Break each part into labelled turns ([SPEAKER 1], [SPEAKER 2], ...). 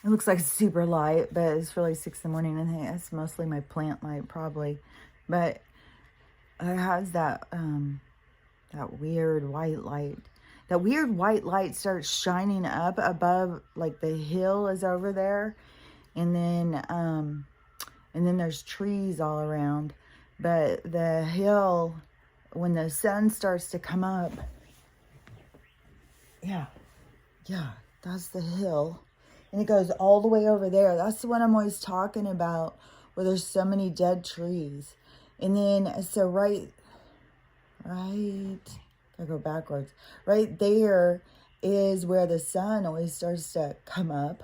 [SPEAKER 1] It looks like super light, but it's really 6 in the morning. I think it's mostly my plant light, probably. But it has that weird white light. That weird white light starts shining up above, like the hill is over there, and then there's trees all around. But the hill, when the sun starts to come up, yeah, that's the hill. And it goes all the way over there. That's the one I'm always talking about, where there's so many dead trees. And then, so right, I go backwards. Right there is where the sun always starts to come up.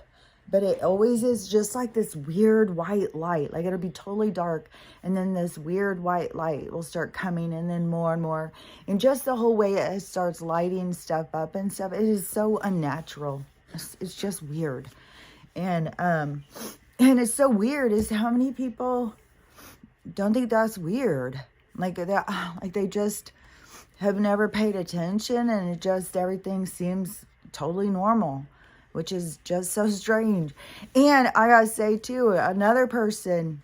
[SPEAKER 1] But it always is just like this weird white light. Like it'll be totally dark. And then this weird white light will start coming, and then more and more. And just the whole way it starts lighting stuff up and stuff. It is so unnatural. It's just weird. And it's so weird is how many people don't think that's weird. Like that, like they just have never paid attention, and it just, everything seems totally normal, which is just so strange. And I gotta say too, another person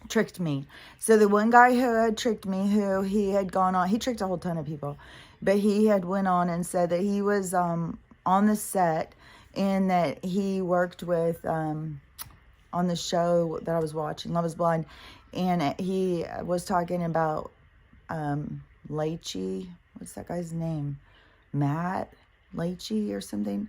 [SPEAKER 1] tricked me. So the one guy who had tricked me, who he had gone on, he tricked a whole ton of people, but he had went on and said that he was on the set, and that he worked with on the show that I was watching, Love is Blind, and he was talking about Leachy. What's that guy's name? Matt Leachy or something.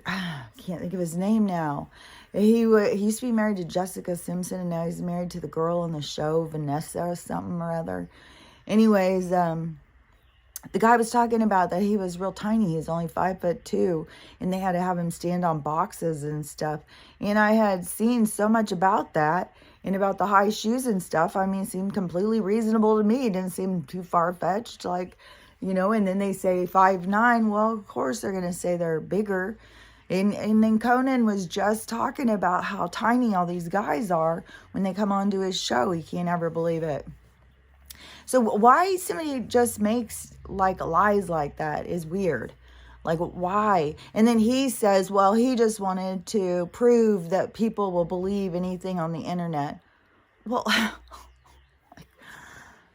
[SPEAKER 1] I can't think of his name now. He used to be married to Jessica Simpson, and now he's married to the girl on the show, Vanessa or something or other. Anyways, the guy was talking about that he was real tiny. He was only 5'2", and they had to have him stand on boxes and stuff. And I had seen so much about that, and about the high shoes and stuff. I mean, it seemed completely reasonable to me. It didn't seem too far-fetched, like, you know. And then they say 5'9". Well, of course they're going to say they're bigger. And then Conan was just talking about how tiny all these guys are when they come onto his show. He can't ever believe it. So why somebody just makes like lies like that is weird. Like, why? And then he says, well, he just wanted to prove that people will believe anything on the internet. Well,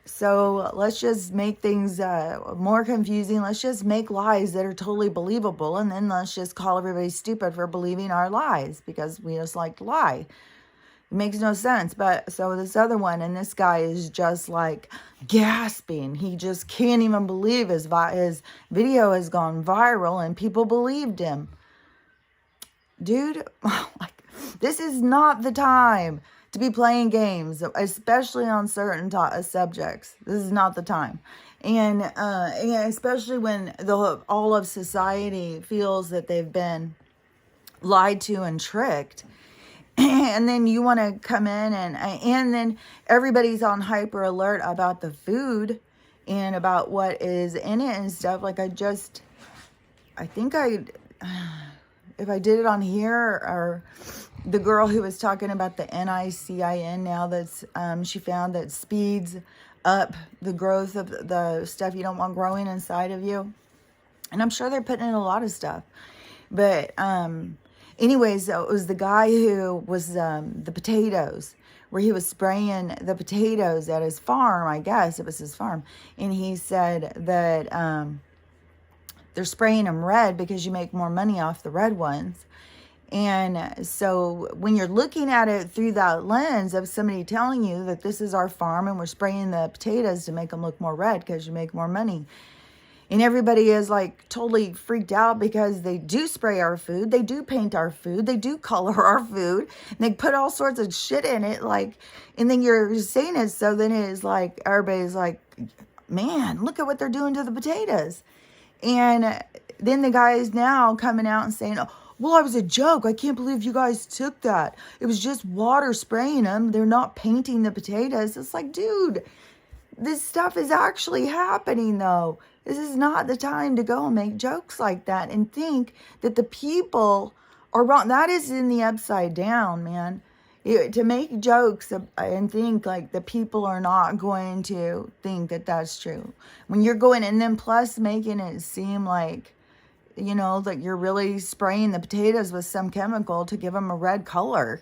[SPEAKER 1] so let's just make things more confusing. Let's just make lies that are totally believable. And then let's just call everybody stupid for believing our lies, because we just like to lie. It makes no sense. But so this other one, and this guy is just like gasping. He just can't even believe his video has gone viral and people believed him. Dude, like, this is not the time to be playing games, especially on certain subjects. This is not the time. And especially when all of society feels that they've been lied to and tricked. And then you want to come in and then everybody's on hyper alert about the food and about what is in it and stuff. Like if I did it on here, or the girl who was talking about the NICIN now, that's she found that speeds up the growth of the stuff you don't want growing inside of you. And I'm sure they're putting in a lot of stuff. But anyways, so it was the guy who was the potatoes, where he was spraying the potatoes at his farm. I guess it was his farm. And he said that they're spraying them red because you make more money off the red ones. And so when you're looking at it through that lens of somebody telling you that this is our farm and we're spraying the potatoes to make them look more red because you make more money. And everybody is like totally freaked out because they do spray our food. They do paint our food. They do color our food. And they put all sorts of shit in it. Like, and then you're saying it. So then it is like, everybody's like, man, look at what they're doing to the potatoes. And then the guy is now coming out and saying, oh, well, it was a joke. I can't believe you guys took that. It was just water spraying them. They're not painting the potatoes. It's like, dude, this stuff is actually happening though. This is not the time to go and make jokes like that and think that the people are wrong. That is in the upside down, man. To make jokes and think like the people are not going to think that that's true. When you're going, and then plus making it seem like you know, that you're really spraying the potatoes with some chemical to give them a red color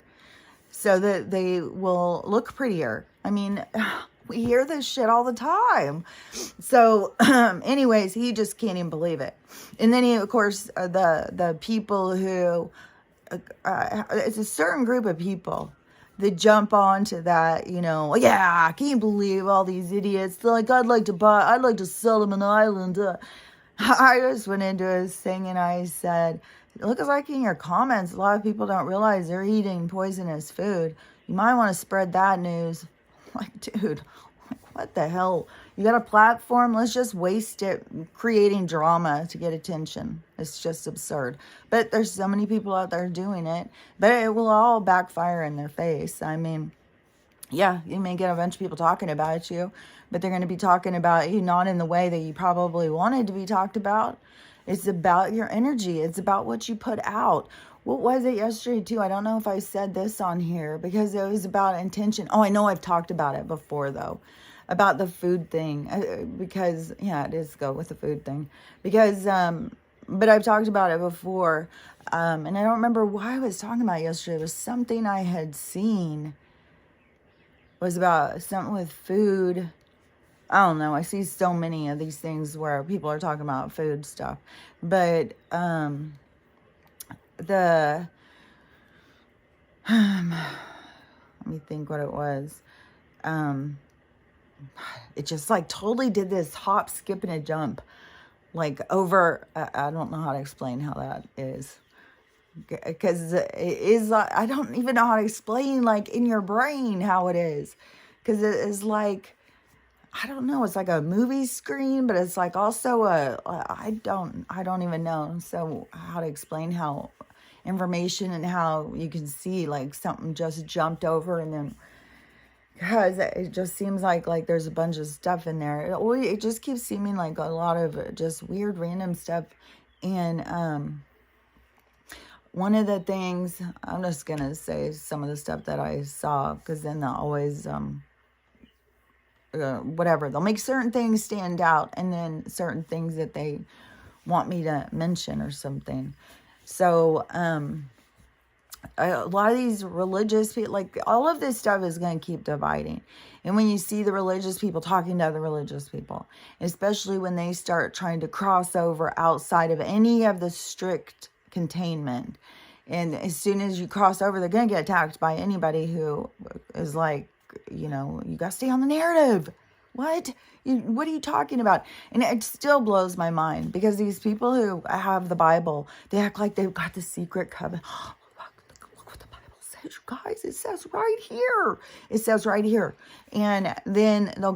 [SPEAKER 1] so that they will look prettier. I mean, we hear this shit all the time. So, anyways, he just can't even believe it. And then he, of course, the people who, it's a certain group of people that jump onto that, you know, yeah, I can't believe all these idiots. They're like, I'd like to sell them an island. I just went into his thing and I said, it looks like in your comments, a lot of people don't realize they're eating poisonous food. You might want to spread that news. Like, dude, what the hell? You got a platform? Let's just waste it creating drama to get attention. It's just absurd. But there's so many people out there doing it. But it will all backfire in their face. I mean, yeah, you may get a bunch of people talking about you, but they're going to be talking about you not in the way that you probably wanted to be talked about. It's about your energy. It's about what you put out. What was it yesterday too? I don't know if I said this on here because it was about intention. Oh, I know I've talked about it before though, about the food thing. Because, yeah, it is go with the food thing. Because, but I've talked about it before. And I don't remember why I was talking about it yesterday. It was something I had seen. It was about something with food. I don't know. I see so many of these things where people are talking about food stuff. But let me think what it was. It just like totally did this hop, skip, and a jump. Like over, I don't know how to explain how that is. Because it is, I don't even know how to explain like in your brain how it is. Because it is like, I don't know, it's like a movie screen, but it's like also I don't even know. So how to explain how information and how you can see like something just jumped over and then, because it just seems like there's a bunch of stuff in there. It just keeps seeming like a lot of just weird random stuff. And one of the things, I'm just going to say some of the stuff that I saw, because then they'll always, whatever, they'll make certain things stand out and then certain things that they want me to mention or something. So, a lot of these religious people, like all of this stuff is going to keep dividing. And when you see the religious people talking to other religious people, especially when they start trying to cross over outside of any of the strict containment, and as soon as you cross over, they're going to get attacked by anybody who is like, you know, you got to stay on the narrative. What are you talking about? And it still blows my mind because these people who have the Bible, they act like they've got the secret covenant. Look what the Bible says, you guys. It says right here. It says right here. And then they'll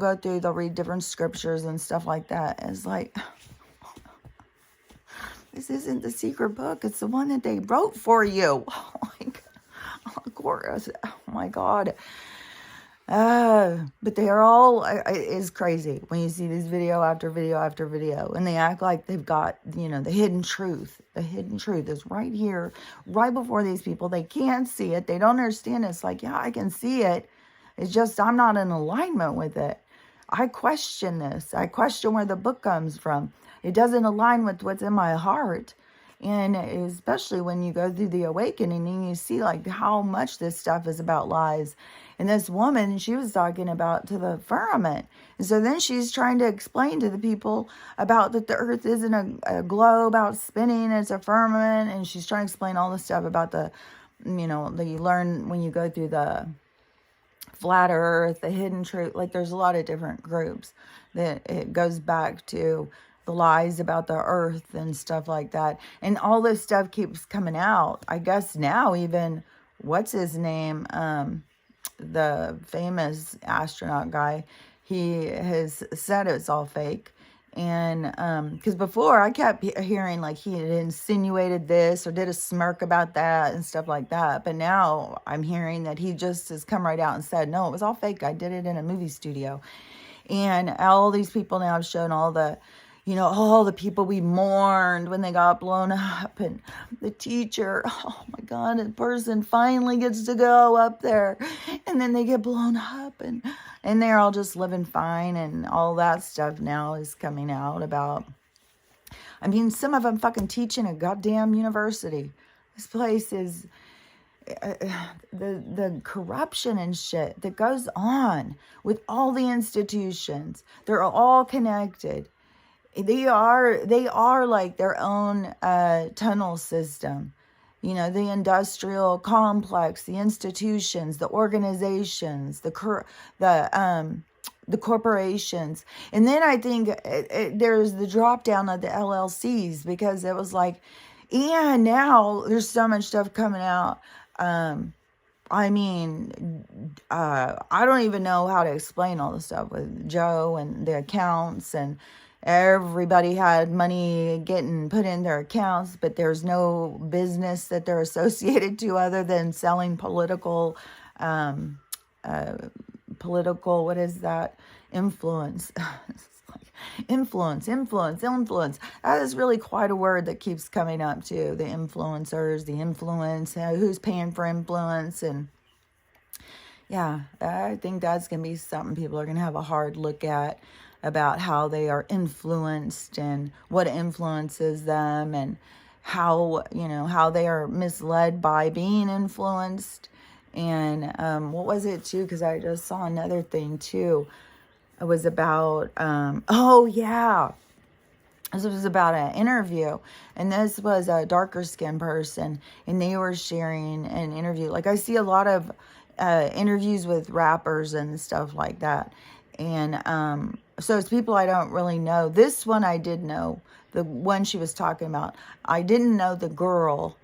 [SPEAKER 1] read different scriptures and stuff like that. It's like, this isn't the secret book. It's the one that they wrote for you. Like, of course. Oh my God. But they are all, it is crazy when you see this video after video after video, and they act like they've got, you know, the hidden truth. The hidden truth is right here, right before these people. They can't see it. They don't understand it. It's like, yeah, I can see it. It's just, I'm not in alignment with it. I question this. I question where the book comes from. It doesn't align with what's in my heart. And especially when you go through the awakening and you see like how much this stuff is about lies. And this woman, she was talking about to the firmament. And so then she's trying to explain to the people about that the earth isn't a globe out spinning, it's a firmament. And she's trying to explain all the stuff about the, you know, that you learn when you go through the flat earth, the hidden truth. Like there's a lot of different groups that it goes back to the lies about the earth and stuff like that. And all this stuff keeps coming out. I guess now even, what's his name? The famous astronaut guy, he has said it's all fake. And because before I kept hearing like he had insinuated this or did a smirk about that and stuff like that. But now I'm hearing that he just has come right out and said, no, it was all fake. I did it in a movie studio. And all these people now have shown all the, you know, all the people we mourned when they got blown up, and the teacher, oh my God, the person finally gets to go up there and then they get blown up and they're all just living fine, and all that stuff now is coming out about. I mean, some of them fucking teach in a goddamn university. This place is the corruption and shit that goes on with all the institutions. They're all connected. They are like their own tunnel system. You know, the industrial complex, the institutions, the organizations, the corporations. And then I think there's the drop down of the LLCs, because it was like, and now there's so much stuff coming out. I mean, I don't even know how to explain all the stuff with Joe and the accounts, and everybody had money getting put in their accounts, but there's no business that they're associated to other than selling political, what is that? Influence. Influence. That is really quite a word that keeps coming up too. The influencers, the influence, who's paying for influence. And yeah, I think that's going to be something people are going to have a hard look at, about how they are influenced and what influences them, and how, how they are misled by being influenced. And what was it too? Because I just saw another thing too. It was about, this was about an interview, and this was a darker skinned person, and they were sharing an interview. Like, I see a lot of interviews with rappers and stuff like that. And so it's people I don't really know. This one I did know, the one she was talking about. I didn't know the girl.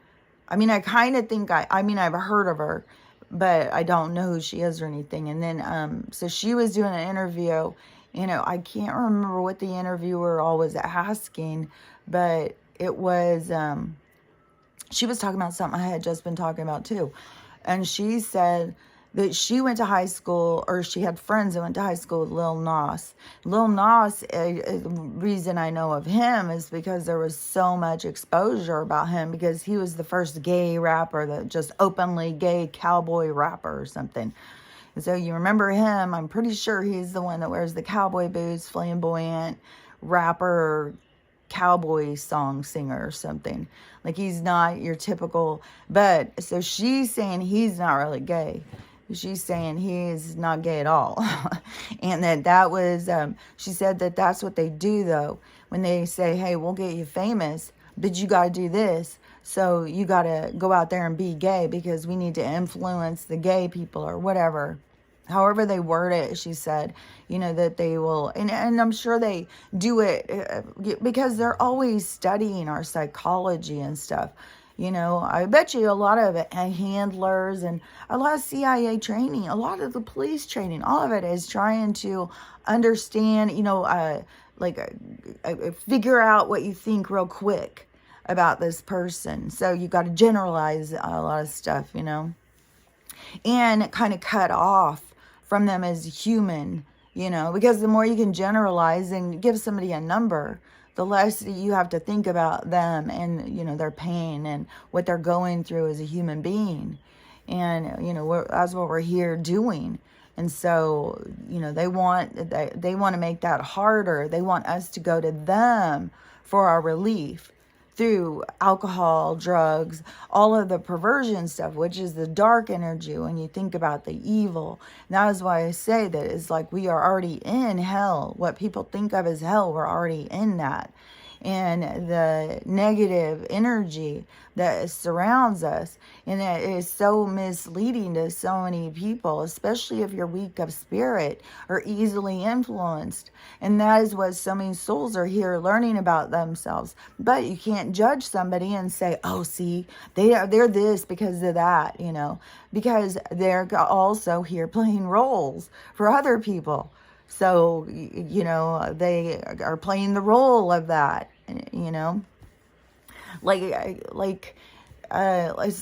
[SPEAKER 1] I mean, I kind of think I've heard of her, but I don't know who she is or anything. And then, so she was doing an interview, I can't remember what the interviewer all was asking, but it was, she was talking about something I had just been talking about too. And she said that she went to high school, or she had friends that went to high school with Lil Nas. Lil Nas, the reason I know of him is because there was so much exposure about him, because he was the first gay rapper, that just openly gay cowboy rapper or something. And so you remember him. I'm pretty sure he's the one that wears the cowboy boots, flamboyant rapper, cowboy song singer or something. Like, he's not your typical, but so she's saying he's not really gay. She's saying he's not gay at all. And that was, she said that that's what they do though. When they say, hey, we'll get you famous, but you got to do this. So you got to go out there and be gay, because we need to influence the gay people, or whatever. However they word it, she said, that they will, and I'm sure they do it because they're always studying our psychology and stuff. I bet you a lot of it, handlers and a lot of CIA training, a lot of the police training, all of it is trying to understand, figure out what you think real quick about this person. So you got to generalize a lot of stuff, and kind of cut off from them as human, because the more you can generalize and give somebody a number, the less you have to think about them and, their pain and what they're going through as a human being. And, that's what we're here doing. And so, they want to make that harder. They want us to go to them for our relief through alcohol, drugs, all of the perversion stuff, which is the dark energy when you think about the evil. And that is why I say that it's like we are already in hell. What people think of as hell, we're already in that. And the negative energy that surrounds us, and it is so misleading to so many people, especially if you're weak of spirit or easily influenced. And that is what so many souls are here learning about themselves. But you can't judge somebody and say, oh, see, they're this because of that, because they're also here playing roles for other people. So, they are playing the role of that, it's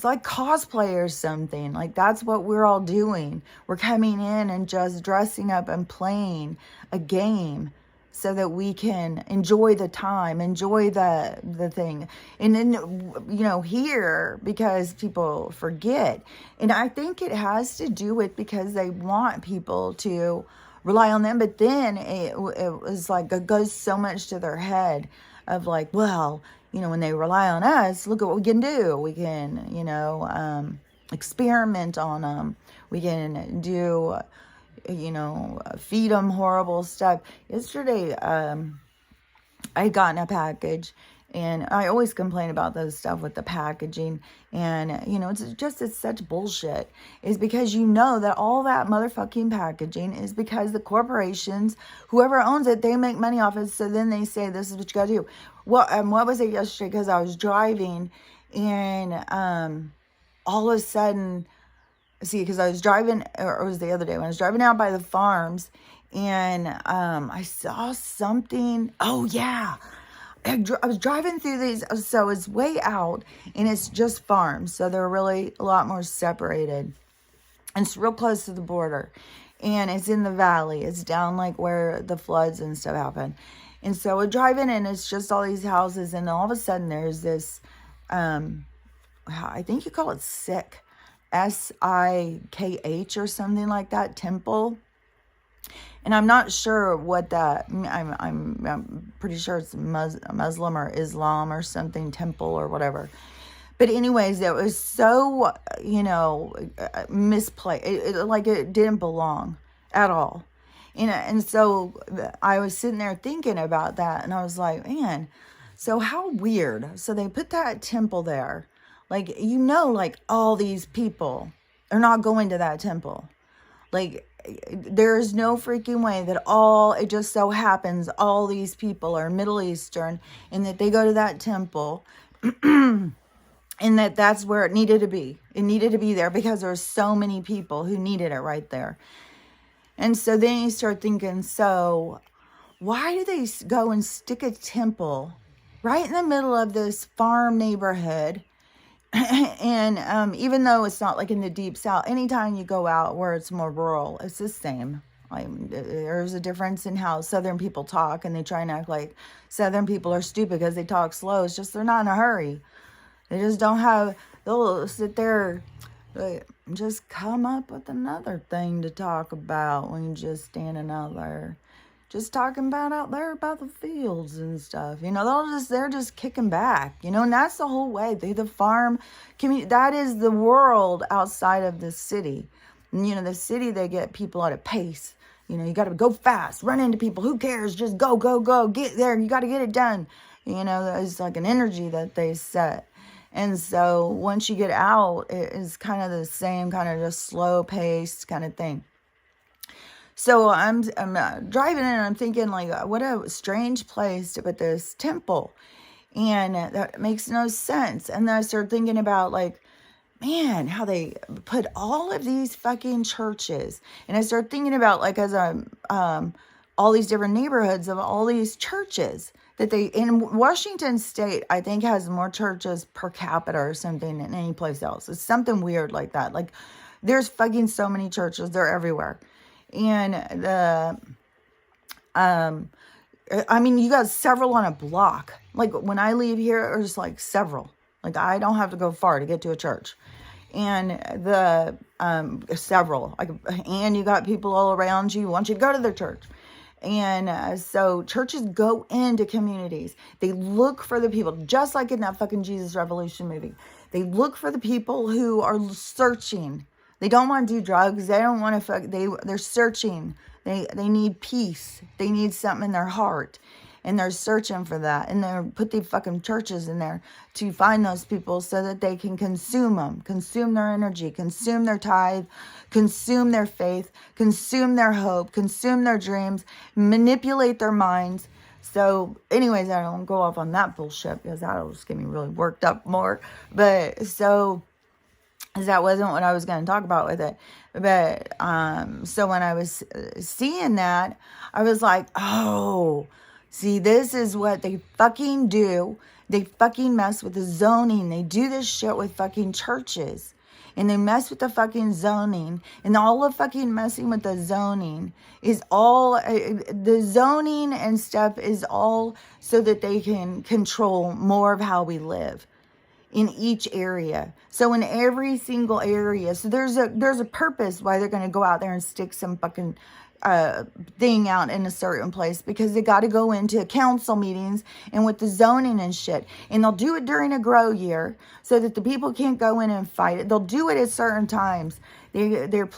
[SPEAKER 1] like cosplay or something. Like, that's what we're all doing. We're coming in and just dressing up and playing a game so that we can enjoy the time, enjoy the thing. And then, here, because people forget. And I think it has to do with because they want people to rely on them. But then it was like, it goes so much to their head of like, well, when they rely on us, look at what we can do. We can, experiment on them. We can do, feed them horrible stuff. Yesterday, I had gotten a package, and I always complain about those stuff with the packaging, and it's such bullshit, is because that all that motherfucking packaging is because the corporations, whoever owns it, they make money off it, so then they say this is what you gotta do. Well, what was it yesterday? Because I was driving, and all of a sudden, because I was driving, or it was the other day when I was driving out by the farms, and I saw something. Oh yeah, I was driving through these, so it's way out, and it's just farms, so they're really a lot more separated, and it's real close to the border, and it's in the valley. It's down like where the floods and stuff happen, and so we're driving, and it's just all these houses, and all of a sudden there's this, I think you call it Sikh, Sikh or something like that, temple. And I'm not sure what that, I'm pretty sure it's Muslim or Islam or something, temple or whatever. But anyways, it was so, misplaced. It didn't belong at all. And so I was sitting there thinking about that, and I was like, man, so how weird. So they put that temple there. Like, all these people are not going to that temple. Like, there is no freaking way that it just so happens all these people are Middle Eastern, and that they go to that temple, and that's where it needed to be. It needed to be there because there were so many people who needed it right there. And so then you start thinking, so why do they go and stick a temple right in the middle of this farm neighborhood? And even though it's not like in the deep south, anytime you go out where it's more rural, it's the same. There's a difference in how Southern people talk, and they try and act like Southern people are stupid because they talk slow. It's just they're not in a hurry. They just don't have, they'll sit there, just come up with another thing to talk about when you're just standing out there. Just talking about out there about the fields and stuff, they're just kicking back, and that's the whole way. The farm community, that is the world outside of the city. And, the city, they get people at a pace. You got to go fast, run into people. Who cares? Just go, get there. You got to get it done. It's like an energy that they set. And so once you get out, it is kind of the same kind of just slow paced kind of thing. So I'm driving and I'm thinking, like, what a strange place to put this temple. And that makes no sense. And then I started thinking about, like, man, how they put all of these fucking churches. And I started thinking about, like, as all these different neighborhoods of all these churches that in Washington State, I think, has more churches per capita or something than any place else. It's something weird like that. Like, there's fucking so many churches. They're everywhere. And you got several on a block. Like, when I leave here, there's like several. Like, I don't have to go far to get to a church. And several. And you got people all around you who want you to go to their church. And so churches go into communities. They look for the people, just like in that fucking Jesus Revolution movie. They look for the people who are searching. They don't want to do drugs. They don't want to they're searching. They need peace. They need something in their heart. And they're searching for that. And they put the fucking churches in there to find those people so that they can consume them. Consume their energy. Consume their tithe. Consume their faith. Consume their hope. Consume their dreams. Manipulate their minds. So anyways, I don't go off on that bullshit because that'll just get me really worked up more. But so... that wasn't what I was going to talk about with it. But, so when I was seeing that, I was like, oh, see, this is what they fucking do. They fucking mess with the zoning. They do this shit with fucking churches. And they mess with the fucking zoning. And all the fucking messing with the zoning is all, the zoning and stuff is all so that they can control more of how we live in each area. So in every single area. So there's a purpose why they're going to go out there and stick some fucking thing out in a certain place because they got to go into council meetings and with the zoning and shit. And they'll do it during a grow year so that the people can't go in and fight it. They'll do it at certain times. They're just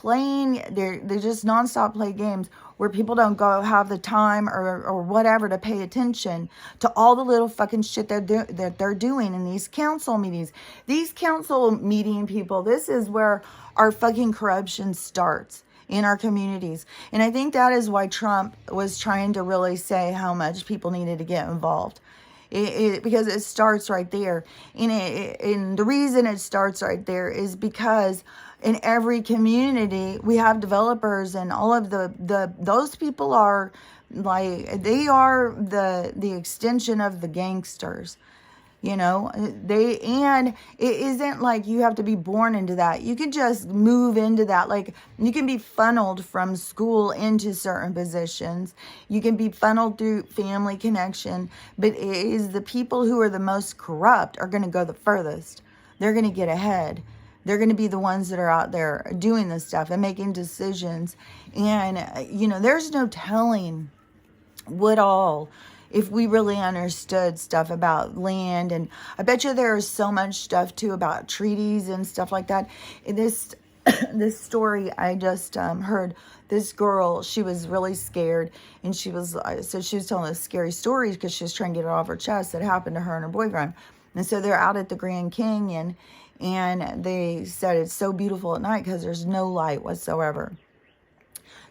[SPEAKER 1] nonstop play games where people don't go have the time or whatever to pay attention to all the little fucking shit that they're doing in these council meetings. These council meeting people, this is where our fucking corruption starts in our communities. And I think that is why Trump was trying to really say how much people needed to get involved. Because it starts right there. And the reason it starts right there is because in every community we have developers, and all of those people are like, they are the extension of the gangsters. And it isn't like you have to be born into that. You can just move into that. Like, you can be funneled from school into certain positions. You can be funneled through family connection. But it is the people who are the most corrupt are going to go the furthest. They're going to get ahead. They're going to be the ones that are out there doing this stuff and making decisions. And, there's no telling what all, if we really understood stuff about land. And I bet you there is so much stuff too about treaties and stuff like that. This story I just heard, this girl, she was really scared, and she was telling us scary stories because she was trying to get it off her chest that happened to her and her boyfriend. And so they're out at the Grand Canyon, and they said it's so beautiful at night because there's no light whatsoever.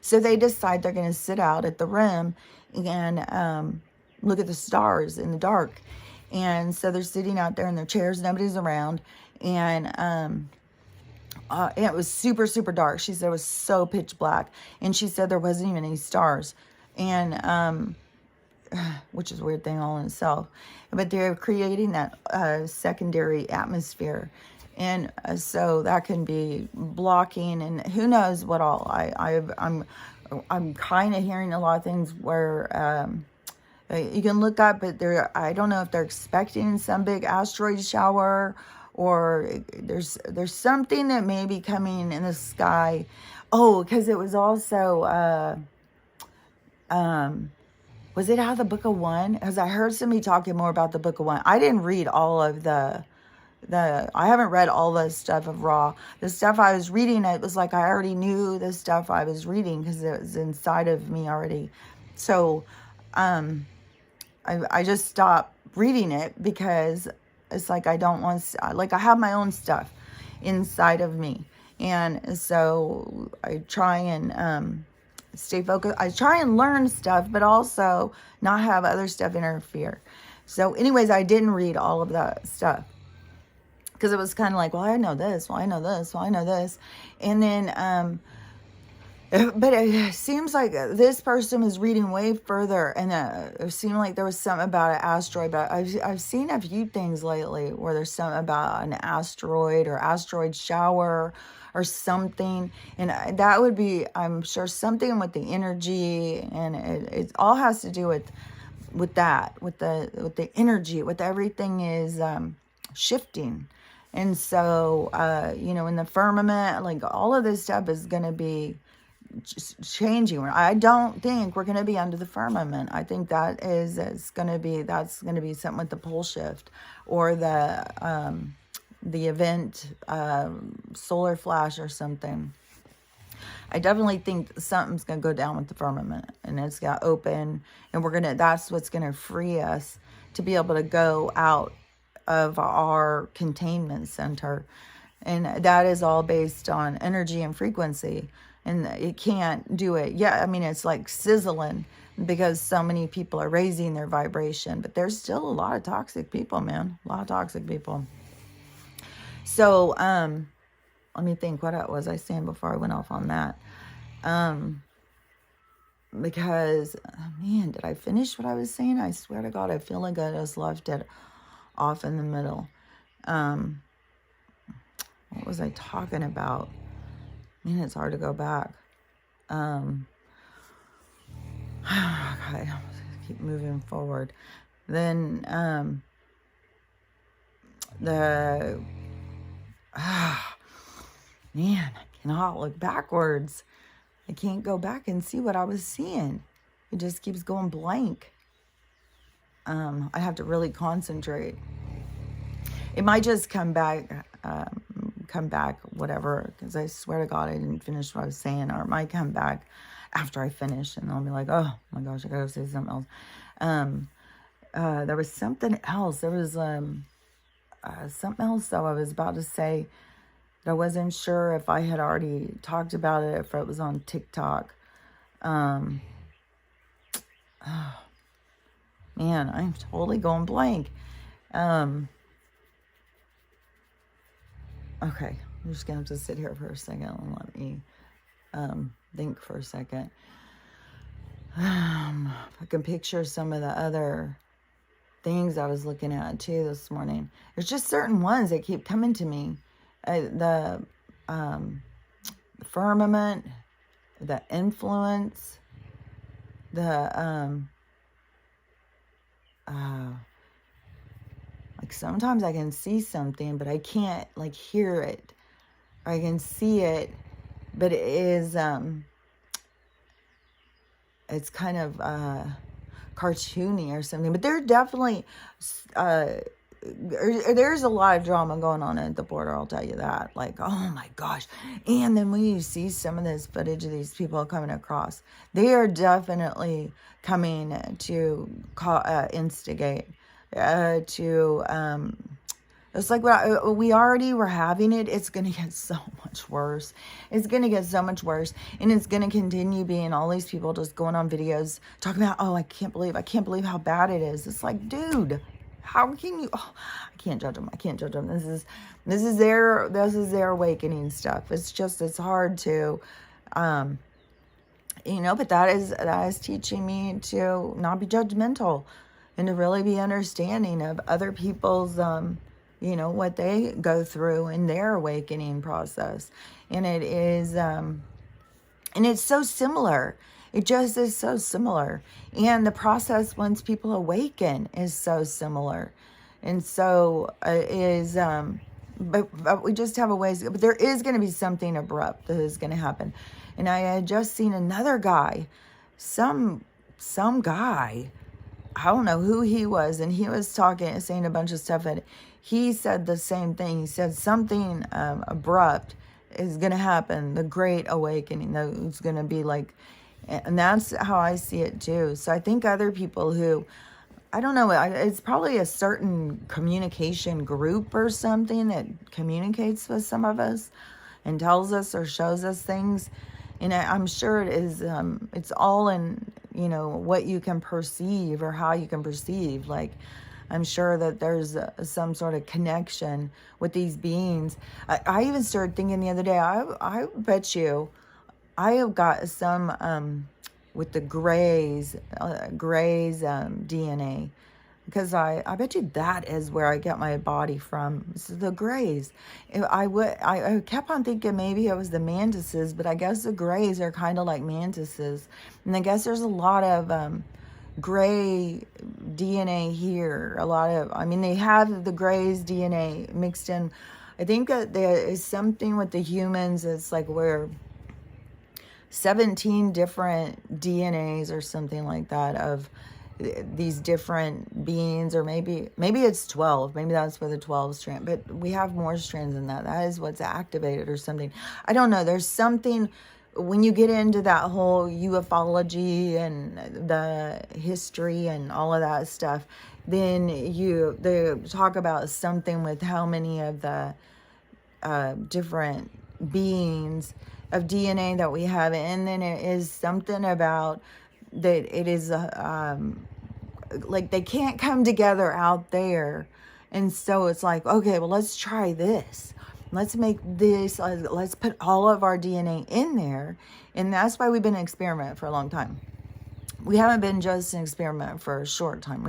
[SPEAKER 1] So they decide they're going to sit out at the rim and look at the stars in the dark. And so they're sitting out there in their chairs. Nobody's around. And it was super, super dark. She said it was so pitch black. And she said there wasn't even any stars. And which is a weird thing all in itself. But they're creating that secondary atmosphere. And so that can be blocking and who knows what all. I'm kind of hearing a lot of things where you can look up, but I don't know if they're expecting some big asteroid shower, or there's something that may be coming in the sky. Oh, because it was also was it out of the Book of One? Because I heard somebody talking more about the Book of One. I didn't read all of I haven't read all the stuff of Ra. The stuff I was reading, it was like I already knew the stuff I was reading because it was inside of me already. So I just stopped reading it because it's like I don't want, like I have my own stuff inside of me. And so I try and stay focused. I try and learn stuff, but also not have other stuff interfere. So anyways, I didn't read all of that stuff. Because it was kind of like, well, I know this, well, I know this, well, I know this. And then, but it seems like this person was reading way further. And it seemed like there was something about an asteroid. But I've seen a few things lately where there's something about an asteroid or asteroid shower or something. And that would be, I'm sure, something with the energy. And it all has to do with that, with the energy, with everything is shifting. And so, in the firmament, like all of this stuff is going to be just changing. I don't think we're going to be under the firmament. I think that's going to be something with the pole shift or the event, solar flash or something. I definitely think something's going to go down with the firmament, and it's got open, and that's what's going to free us to be able to go out of our containment center. And that is all based on energy and frequency, and it can't do it. Yeah, I mean, it's like sizzling because so many people are raising their vibration, but there's still a lot of toxic people, man. A lot of toxic people. So let me think, what was I saying before I went off on that? Because man, did I finish what I was saying? I swear to God, I feel like I just left it off in the middle. What was I talking about? Man, it's hard to go back. God, keep moving forward. Then man, I cannot look backwards. I can't go back and see what I was seeing. It just keeps going blank. I have to really concentrate. It might just come back, whatever, because I swear to God I didn't finish what I was saying, or it might come back after I finish, and I'll be like, oh my gosh, I gotta say something else. There was something else. There was something else, though, I was about to say that I wasn't sure if I had already talked about it, if it was on TikTok. Oh, man, I'm totally going blank. Okay, I'm just gonna have to sit here for a second and let me think for a second. I can picture some of the other things I was looking at too this morning. There's just certain ones that keep coming to me. The firmament, the influence, the like sometimes I can see something, but I can't like hear it. I can see it, but it is it's kind of cartoony or something. But there definitely there's a lot of drama going on at the border, I'll tell you that. Like, oh my gosh. And then when you see some of this footage of these people coming across, they are definitely coming to instigate, it's like we already were having it. It's going to get so much worse. It's going to get so much worse. And it's going to continue being all these people just going on videos talking about, oh, I can't believe how bad it is. It's like, dude, how can you, oh, I can't judge them. This is their awakening stuff. It's hard to, but that is teaching me to not be judgmental and to really be understanding of other people's, what they go through in their awakening process. And it is, and it's so similar. It just is so similar. And the process once people awaken is so similar. And so it is, but we just have a ways, but there is going to be something abrupt that is going to happen. And I had just seen another guy, some guy, I don't know who he was, and he was saying a bunch of stuff, and he said the same thing. He said something abrupt is going to happen, the great awakening. It's going to be like, and that's how I see it too. So I think other people who, I don't know, it's probably a certain communication group or something that communicates with some of us and tells us or shows us things. And I'm sure it is, it's all in, what you can perceive or how you can perceive. Like, I'm sure that there's some sort of connection with these beings. I even started thinking the other day, I bet you I have got some with the Gray's DNA. Because I bet you that is where I get my body from. It's the Greys. I kept on thinking maybe it was the mantises, but I guess the Greys are kind of like mantises. And I guess there's a lot of gray DNA here. They have the Greys DNA mixed in. I think that there is something with the humans. It's like we're 17 different DNAs or something like that of these different beings, or maybe it's 12. Maybe that's where the 12 strand, but we have more strands than that. That is what's activated or something. I don't know. There's something when you get into that whole ufology and the history and all of that stuff, then they talk about something with how many of the different beings of DNA that we have, and then it is something about that it is like they can't come together out there. And so it's like, okay, well, let's try this. Let's make this, let's put all of our DNA in there. And that's why we've been an experiment for a long time. We haven't been just an experiment for a short time.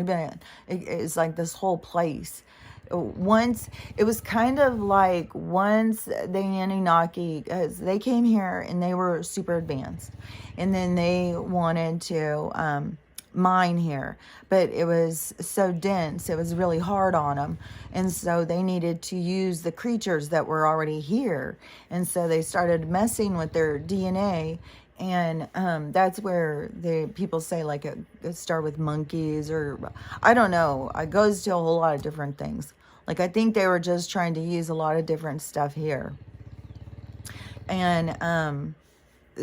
[SPEAKER 1] It's like this whole place. Once, it was kind of like once the Anunnaki, because they came here and they were super advanced. And then they wanted to mine here. But it was so dense, it was really hard on them. And so they needed to use the creatures that were already here. And so they started messing with their DNA And that's where the people say like it start with monkeys, or I don't know. It goes to a whole lot of different things. Like I think they were just trying to use a lot of different stuff here. And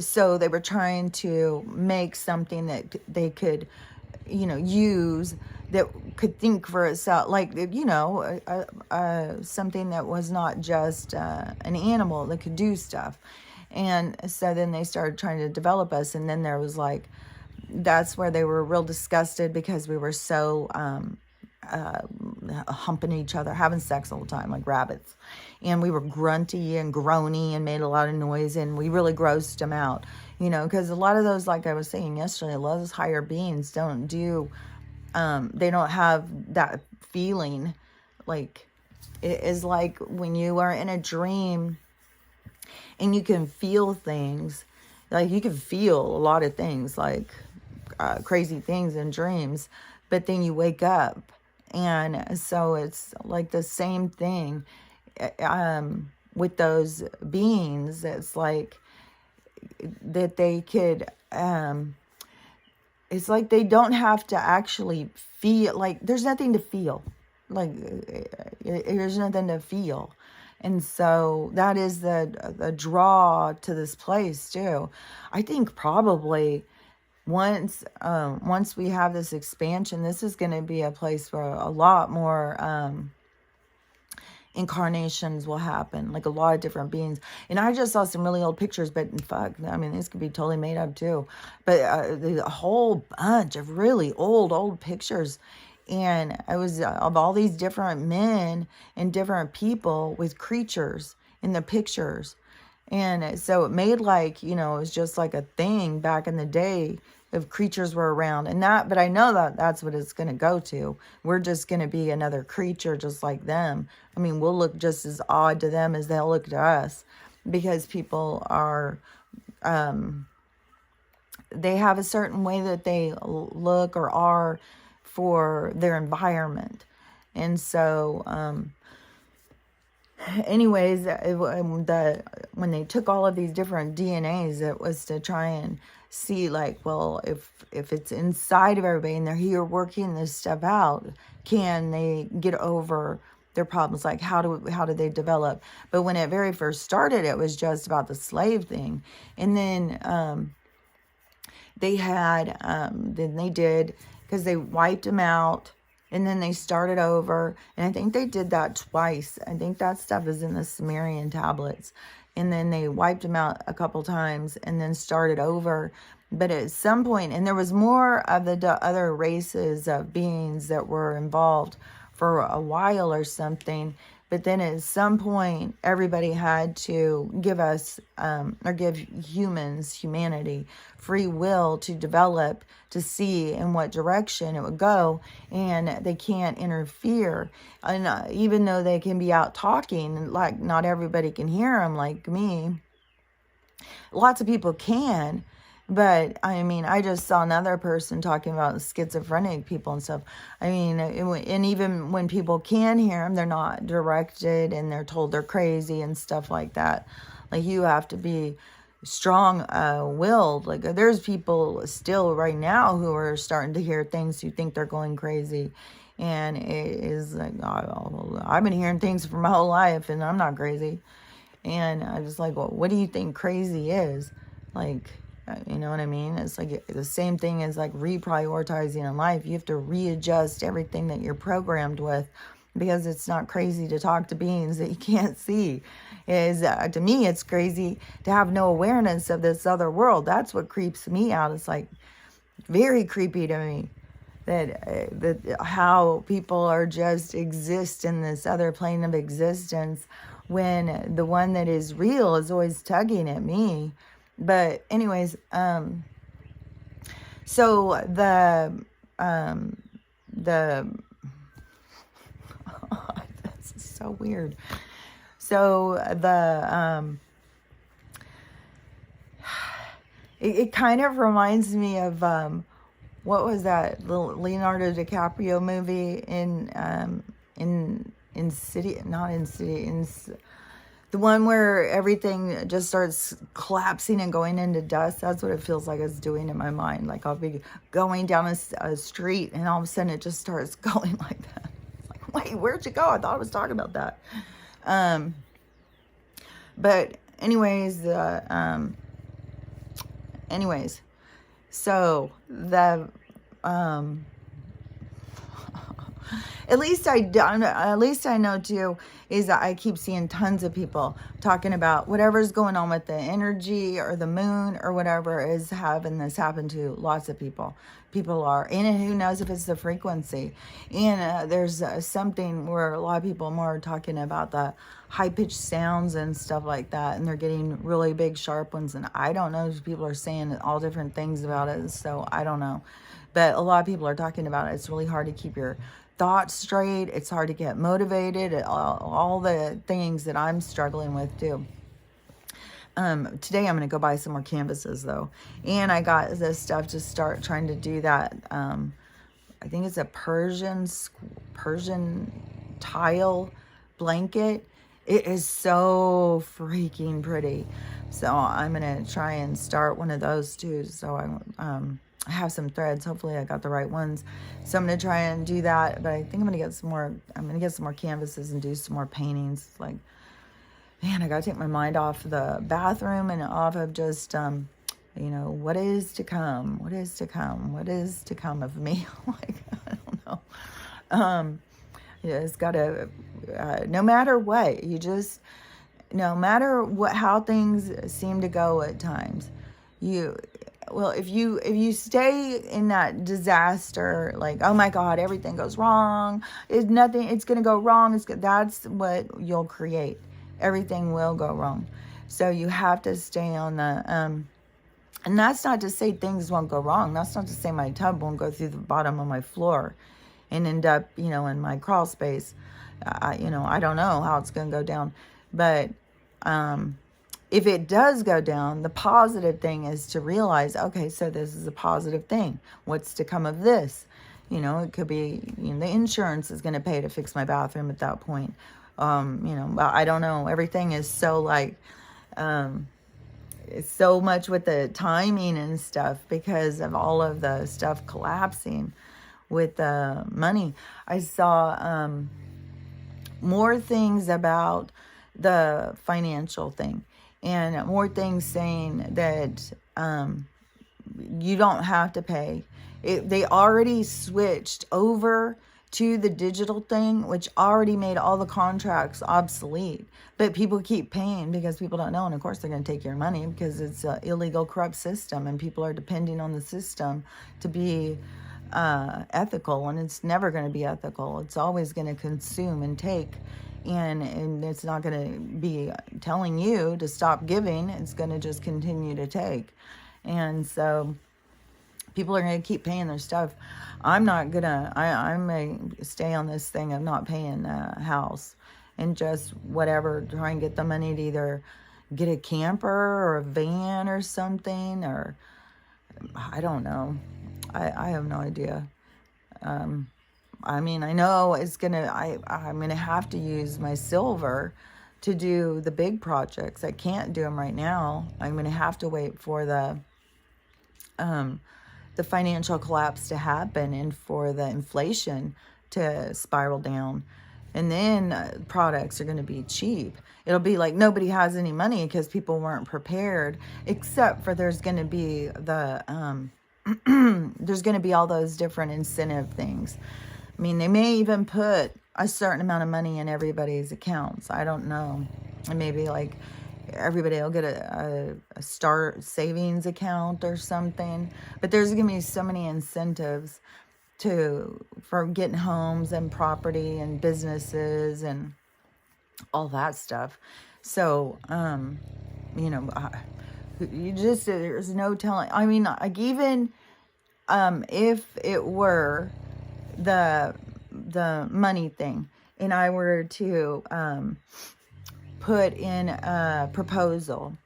[SPEAKER 1] so they were trying to make something that they could, use, that could think for itself, like, something that was not just an animal that could do stuff. And so then they started trying to develop us, and then there was like, that's where they were real disgusted because we were so humping each other, having sex all the time like rabbits. And we were grunty and groany and made a lot of noise, and we really grossed them out, because a lot of those, like I was saying yesterday, a lot of those higher beings don't do, they don't have that feeling. Like, it is like when you are in a dream and you can feel things, like you can feel a lot of things, like crazy things in dreams, but then you wake up. And so it's like the same thing with those beings. It's like that they could, it's like they don't have to actually feel, like there's nothing to feel. Like there's nothing to feel. And so that is the draw to this place too. I think probably once we have this expansion, this is going to be a place where a lot more incarnations will happen, like a lot of different beings. And I just saw some really old pictures, but fuck, I mean, these could be totally made up too. But a whole bunch of really old pictures. And it was of all these different men and different people with creatures in the pictures. And so it made like, it was just like a thing back in the day if creatures were around. And that, but I know that that's what it's going to go to. We're just going to be another creature just like them. I mean, we'll look just as odd to them as they'll look to us, because people are, they have a certain way that they look or are for their environment. And so, anyways, when they took all of these different DNAs, it was to try and see, like, well, if it's inside of everybody and they're here working this stuff out, can they get over their problems? Like, how do they develop? But when it very first started, it was just about the slave thing. And then they had, then they did, because they wiped them out. And then they started over. And I think they did that twice. I think that stuff is in the Sumerian tablets. And then they wiped them out a couple times and then started over. But at some point, and there was more of the other races of beings that were involved for a while or something. But then at some point, everybody had to give us, or give humanity, free will to develop, to see in what direction it would go. And they can't interfere. And even though they can be out talking, like not everybody can hear them like me. Lots of people can. But, I mean, I just saw another person talking about schizophrenic people and stuff. I mean, and even when people can hear them, they're not directed and they're told they're crazy and stuff like that. Like, you have to be strong-willed. Like, there's people still right now who are starting to hear things who think they're going crazy. And it is like, I've been hearing things for my whole life and I'm not crazy. And I just like, well, what do you think crazy is? Like, you know what I mean? It's like the same thing as like reprioritizing in life. You have to readjust everything that you're programmed with, because it's not crazy to talk to beings that you can't see. To me, it's crazy to have no awareness of this other world. That's what creeps me out. It's like very creepy to me that how people are just exist in this other plane of existence, when the one that is real is always tugging at me. But anyways, so the this is so weird. So it kind of reminds me of what was that little Leonardo DiCaprio movie in City, not in City, in The one where everything just starts collapsing and going into dust. That's what it feels like it's doing in my mind. Like I'll be going down a street and all of a sudden it just starts going like that. Like, wait, where'd you go? I thought I was talking about that. But anyways, so the, at least I know too, is that I keep seeing tons of people talking about whatever's going on with the energy or the moon or whatever is having this happen to lots of people. People are, and who knows if it's the frequency. And there's something where a lot of people more are talking about the high-pitched sounds and stuff like that, and they're getting really big, sharp ones. And I don't know if people are saying all different things about it, so I don't know. But a lot of people are talking about it. It's really hard to keep your thoughts straight. It's hard to get motivated. All the things that I'm struggling with too. Today I'm going to go buy some more canvases though. And I got this stuff to start trying to do that. I think it's a Persian tile blanket. It is so freaking pretty. So I'm going to try and start one of those too. So I have some threads. Hopefully I got the right ones. So I'm going to try and do that. But I think I'm going to get some more canvases and do some more paintings. Like, man, I got to take my mind off the bathroom and off of just, what is to come? What is to come? What is to come of me? Like, I don't know. It's got to, no matter what, no matter how things seem to go at times, if you stay in that disaster, like, oh my God, everything goes wrong, it's going to go wrong. That's what you'll create. Everything will go wrong. So you have to stay on the, and that's not to say things won't go wrong. That's not to say my tub won't go through the bottom of my floor and end up, in my crawl space. I don't know how it's going to go down, but, if it does go down, the positive thing is to realize, okay, so this is a positive thing. What's to come of this? It could be, the insurance is going to pay to fix my bathroom at that point. I don't know. Everything is so it's so much with the timing and stuff because of all of the stuff collapsing with the money. I saw more things about the financial thing. And more things saying that you don't have to pay. They already switched over to the digital thing, which already made all the contracts obsolete. But people keep paying because people don't know. And of course, they're going to take your money because it's an illegal, corrupt system. And people are depending on the system to be ethical. And it's never going to be ethical. It's always going to consume and take. And it's not going to be telling you to stop giving. It's going to just continue to take. And so people are going to keep paying their stuff. I'm not going to, I may stay on this thing of not paying the house and just whatever, try and get the money to either get a camper or a van or something, or I don't know. I have no idea. I know I'm going to have to use my silver to do the big projects. I can't do them right now. I'm going to have to wait for the financial collapse to happen and for the inflation to spiral down. And then products are going to be cheap. It'll be like nobody has any money because people weren't prepared, except for there's going to be there's going to be all those different incentive things. They may even put a certain amount of money in everybody's accounts. I don't know. And maybe like everybody will get a start savings account or something. But there's going to be so many incentives for getting homes and property and businesses and all that stuff. So, there's no telling. Even if it were the money thing and I were to put in a proposal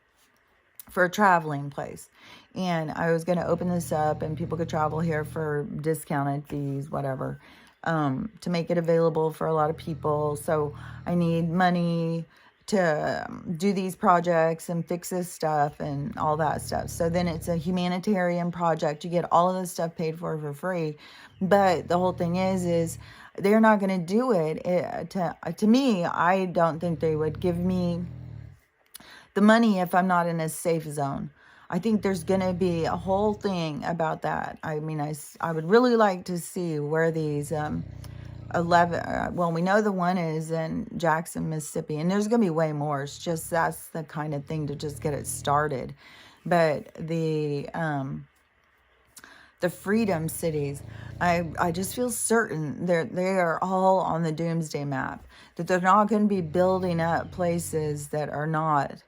[SPEAKER 1] for a traveling place and I was going to open this up and people could travel here for discounted fees, whatever, to make it available for a lot of people. So I need money to do these projects and fix this stuff and all that stuff. So then it's a humanitarian project. You get all of this stuff paid for free. But the whole thing is they're not going to do it. To me, I don't think they would give me the money if I'm not in a safe zone. I think there's going to be a whole thing about that. I mean, I would really like to see where these 11, well, we know the one is in Jackson, Mississippi, and there's going to be way more. It's just that's the kind of thing to just get it started. But the freedom cities, I just feel certain they are all on the doomsday map, that they're not going to be building up places that are not,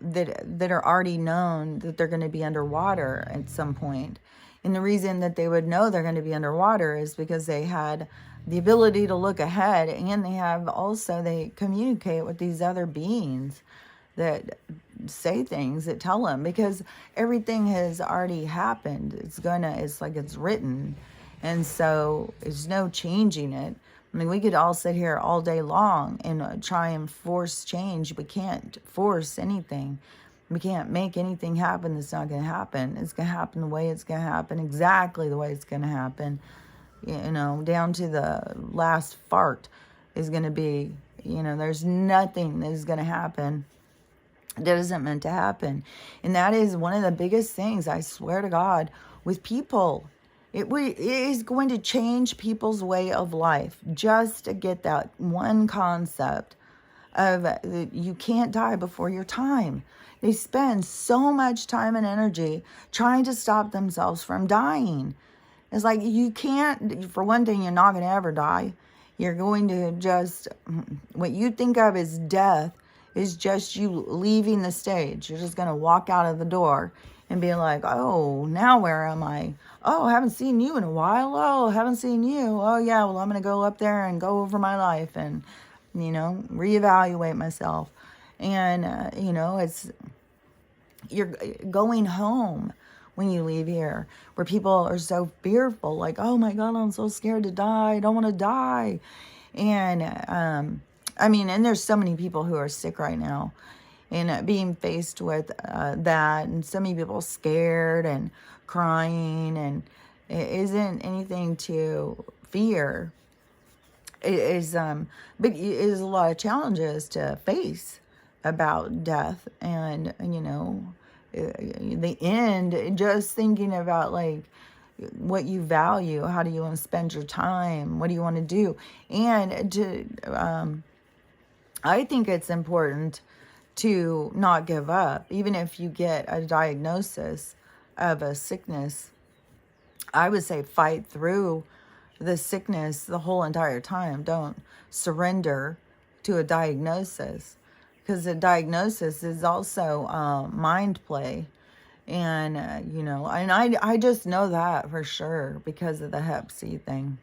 [SPEAKER 1] that are already known that they're going to be underwater at some point. And the reason that they would know they're going to be underwater is because they had the ability to look ahead, and they communicate with these other beings that say things, that tell them, because everything has already happened. It's like it's written. And so there's no changing it. I mean, we could all sit here all day long and try and force change. We can't force anything. We can't make anything happen that's not going to happen. It's going to happen the way it's going to happen, exactly the way it's going to happen. Down to the last fart is going to be, there's nothing that is going to happen that isn't meant to happen. And that is one of the biggest things, I swear to God, with people. It is going to change people's way of life just to get that one concept of you can't die before your time. They spend so much time and energy trying to stop themselves from dying. It's like you can't, for one thing, you're not going to ever die. You're going to just, what you think of as death is just you leaving the stage. You're just going to walk out of the door and be like, oh, now where am I? Oh, I haven't seen you in a while. Oh, haven't seen you. Oh, yeah, well, I'm going to go up there and go over my life and, reevaluate myself. And, you're going home when you leave here, where people are so fearful, like, oh my God, I'm so scared to die. I don't want to die. And, and there's so many people who are sick right now, and being faced with that, and so many people scared and crying, and it isn't anything to fear. It is, but it is a lot of challenges to face about death, and the end. Just thinking about like what you value, how do you want to spend your time, what do you want to do, and I think it's important to not give up, even if you get a diagnosis of a sickness. I would say fight through the sickness the whole entire time. Don't surrender to a diagnosis, because a diagnosis is also mind play. And, and I just know that for sure because of the Hep C thing.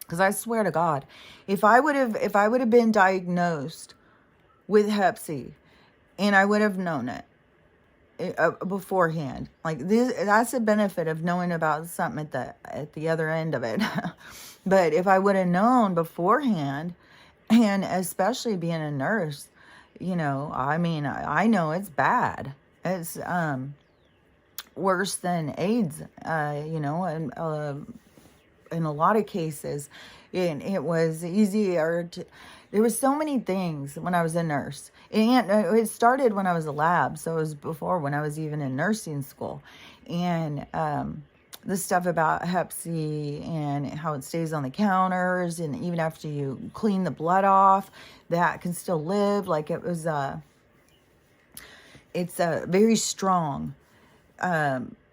[SPEAKER 1] Because I swear to God, if I would have been diagnosed with Hep C, and I would have known it beforehand, like this, that's the benefit of knowing about something at the other end of it. But if I would have known beforehand, and especially being a nurse, I know it's bad. It's worse than AIDS, and in a lot of cases, and it was easier to. There was so many things when I was a nurse, and it started when I was a lab, so it was before when I was even in nursing school, and the stuff about Hep C and how it stays on the counters, and even after you clean the blood off, that can still live. Like it's a very strong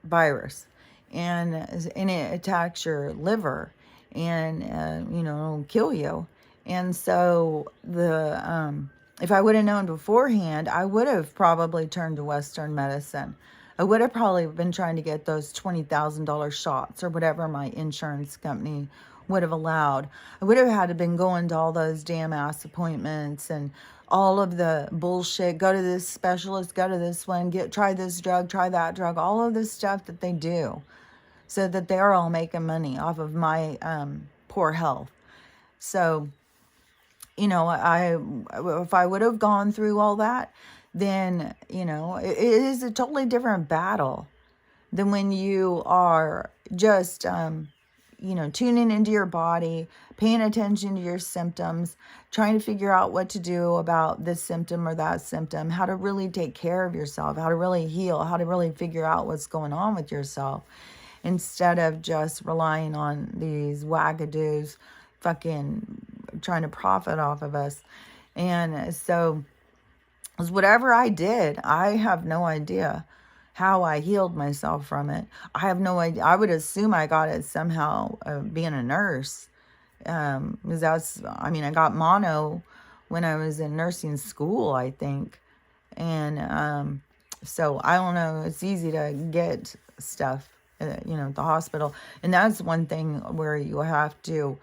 [SPEAKER 1] virus, and it attacks your liver, and it'll kill you. And so if I would have known beforehand, I would have probably turned to Western medicine. I would have probably been trying to get those $20,000 shots or whatever my insurance company would have allowed. I would have had to been going to all those damn ass appointments and all of the bullshit. Go to this specialist, go to this one, try this drug, try that drug, all of this stuff that they do, so that they're all making money off of my poor health. So you know, if I would have gone through all that, then, you know, it is a totally different battle than when you are just, you know, tuning into your body, paying attention to your symptoms, trying to figure out what to do about this symptom or that symptom, how to really take care of yourself, how to really heal, how to really figure out what's going on with yourself, instead of just relying on these wackadoos fucking trying to profit off of us. And so, whatever I did, I have no idea how I healed myself from it. I have no idea. I would assume I got it somehow, being a nurse. Because I mean, I got mono when I was in nursing school, I think. And so I don't know. It's easy to get stuff, you know, at the hospital. And that's one thing where you have to,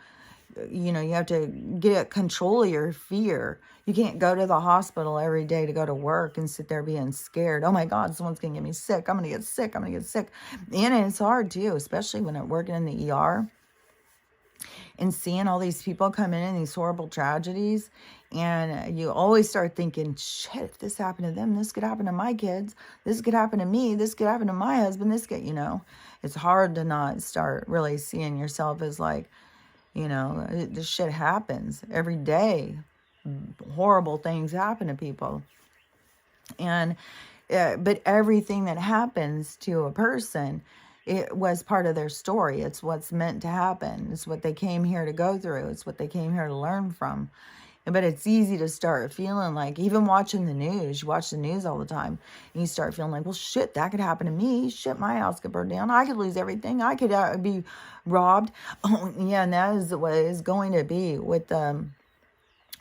[SPEAKER 1] you know, you have to get control of your fear. You can't go to the hospital every day to go to work and sit there being scared. Oh my God, someone's going to get me sick. I'm going to get sick. I'm going to get sick. And it's hard too, especially when I'm working in the ER and seeing all these people come in these horrible tragedies. And you always start thinking, shit, if this happened to them, this could happen to my kids. This could happen to me. This could happen to my husband. This could, you know, it's hard to not start really seeing yourself as like, you know, this shit happens every day. Horrible things happen to people. And, but everything that happens to a person, it was part of their story. It's what's meant to happen. It's what they came here to go through. It's what they came here to learn from. But it's easy to start feeling like, even watching the news, you watch the news all the time, and you start feeling like, well, shit, that could happen to me. Shit, my house could burn down. I could lose everything. I could be robbed. Oh, yeah, and that is what it's going to be with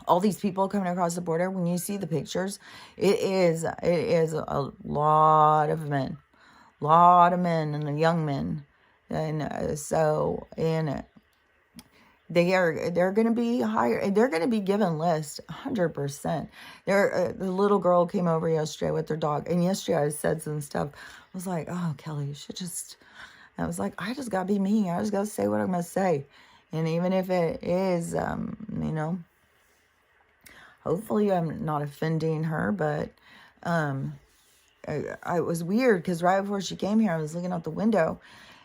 [SPEAKER 1] all these people coming across the border. When you see the pictures, it is a lot of men and young men. And they're going to be hired. They're going to be given lists 100%. The little girl came over yesterday with their dog. And yesterday I said some stuff. I was like, oh, Kelly, you should just, I was like, I just got to be me. I just got to say what I'm going to say. And even if it is, you know, hopefully I'm not offending her, but it was weird because right before she came here, I was looking out the window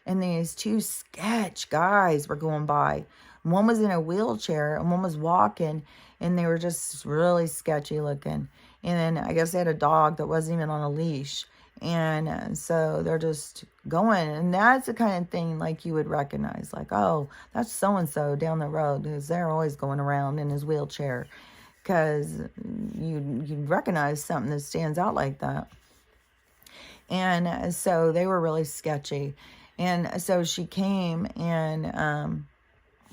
[SPEAKER 1] and these two sketch guys were going by. One was in a wheelchair and one was walking, and they were just really sketchy looking. And then I guess they had a dog that wasn't even on a leash. And so they're just going. And that's the kind of thing like you would recognize. Like, oh, that's so-and-so down the road, because they're always going around in his wheelchair. Because you recognize something that stands out like that. And so they were really sketchy. And so she came, and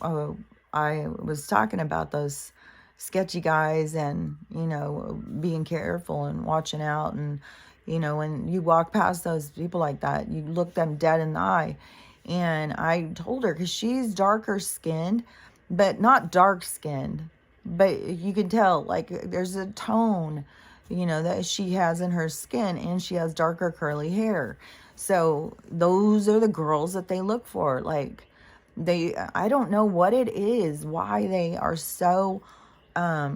[SPEAKER 1] I was talking about those sketchy guys and, you know, being careful and watching out. And, you know, when you walk past those people like that, you look them dead in the eye. And I told her, because she's darker skinned, but not dark skinned, but you can tell, like, there's a tone, you know, that she has in her skin, and she has darker curly hair. So those are the girls that they look for. Like, I don't know what it is, why they are so, I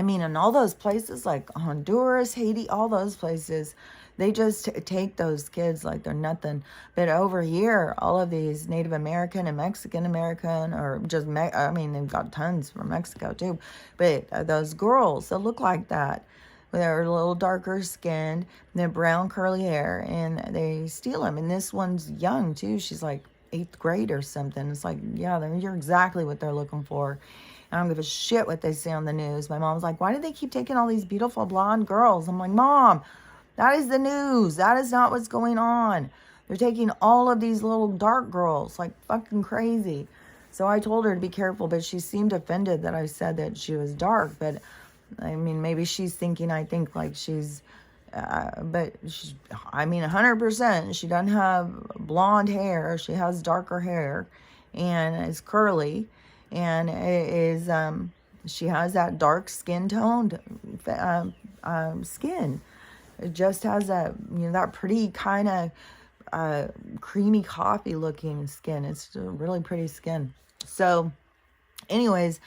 [SPEAKER 1] mean, in all those places like Honduras, Haiti, all those places, they just take those kids like they're nothing. But over here, all of these Native American and Mexican American, or just, I mean, they've got tons from Mexico too. But those girls that look like that, they're a little darker skinned, they're brown curly hair, and they steal them. And this one's young too. She's like 8th grade or something. It's like, yeah, you're exactly what they're looking for. I don't give a shit what they say on the news. My mom's like, why do they keep taking all these beautiful blonde girls? I'm like, Mom, that is the news. That is not what's going on. They're taking all of these little dark girls like fucking crazy. So I told her to be careful, but she seemed offended that I said that she was dark. But I mean, maybe she's thinking I think like she's, but she, I mean, 100%. She doesn't have blonde hair. She has darker hair, and it's curly, and it is, she has that dark skin toned skin. It just has that, you know, that pretty kind of creamy coffee looking skin. It's a really pretty skin. So anyways,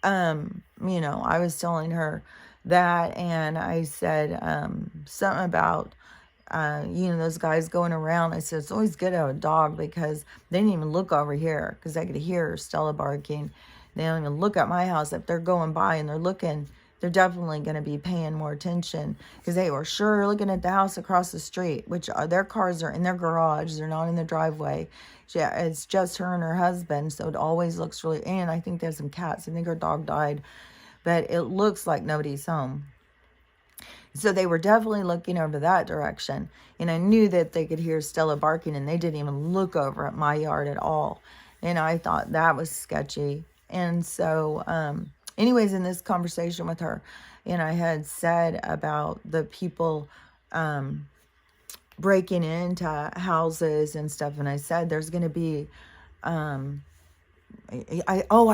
[SPEAKER 1] I was telling her that, and I said something about, those guys going around. I said, it's always good to have a dog because they didn't even look over here because I could hear Stella barking. They don't even look at my house. If they're going by and they're looking, they're definitely going to be paying more attention because they were sure looking at the house across the street, which their cars are in their garage. They're not in the driveway. Yeah, it's just her and her husband, so it always looks really, and I think there's some cats. I think her dog died, but it looks like nobody's home. So they were definitely looking over that direction, and I knew that they could hear Stella barking, and they didn't even look over at my yard at all, and I thought that was sketchy. And so anyways, in this conversation with her, and I had said about the people breaking into houses and stuff, and I said there's going to be I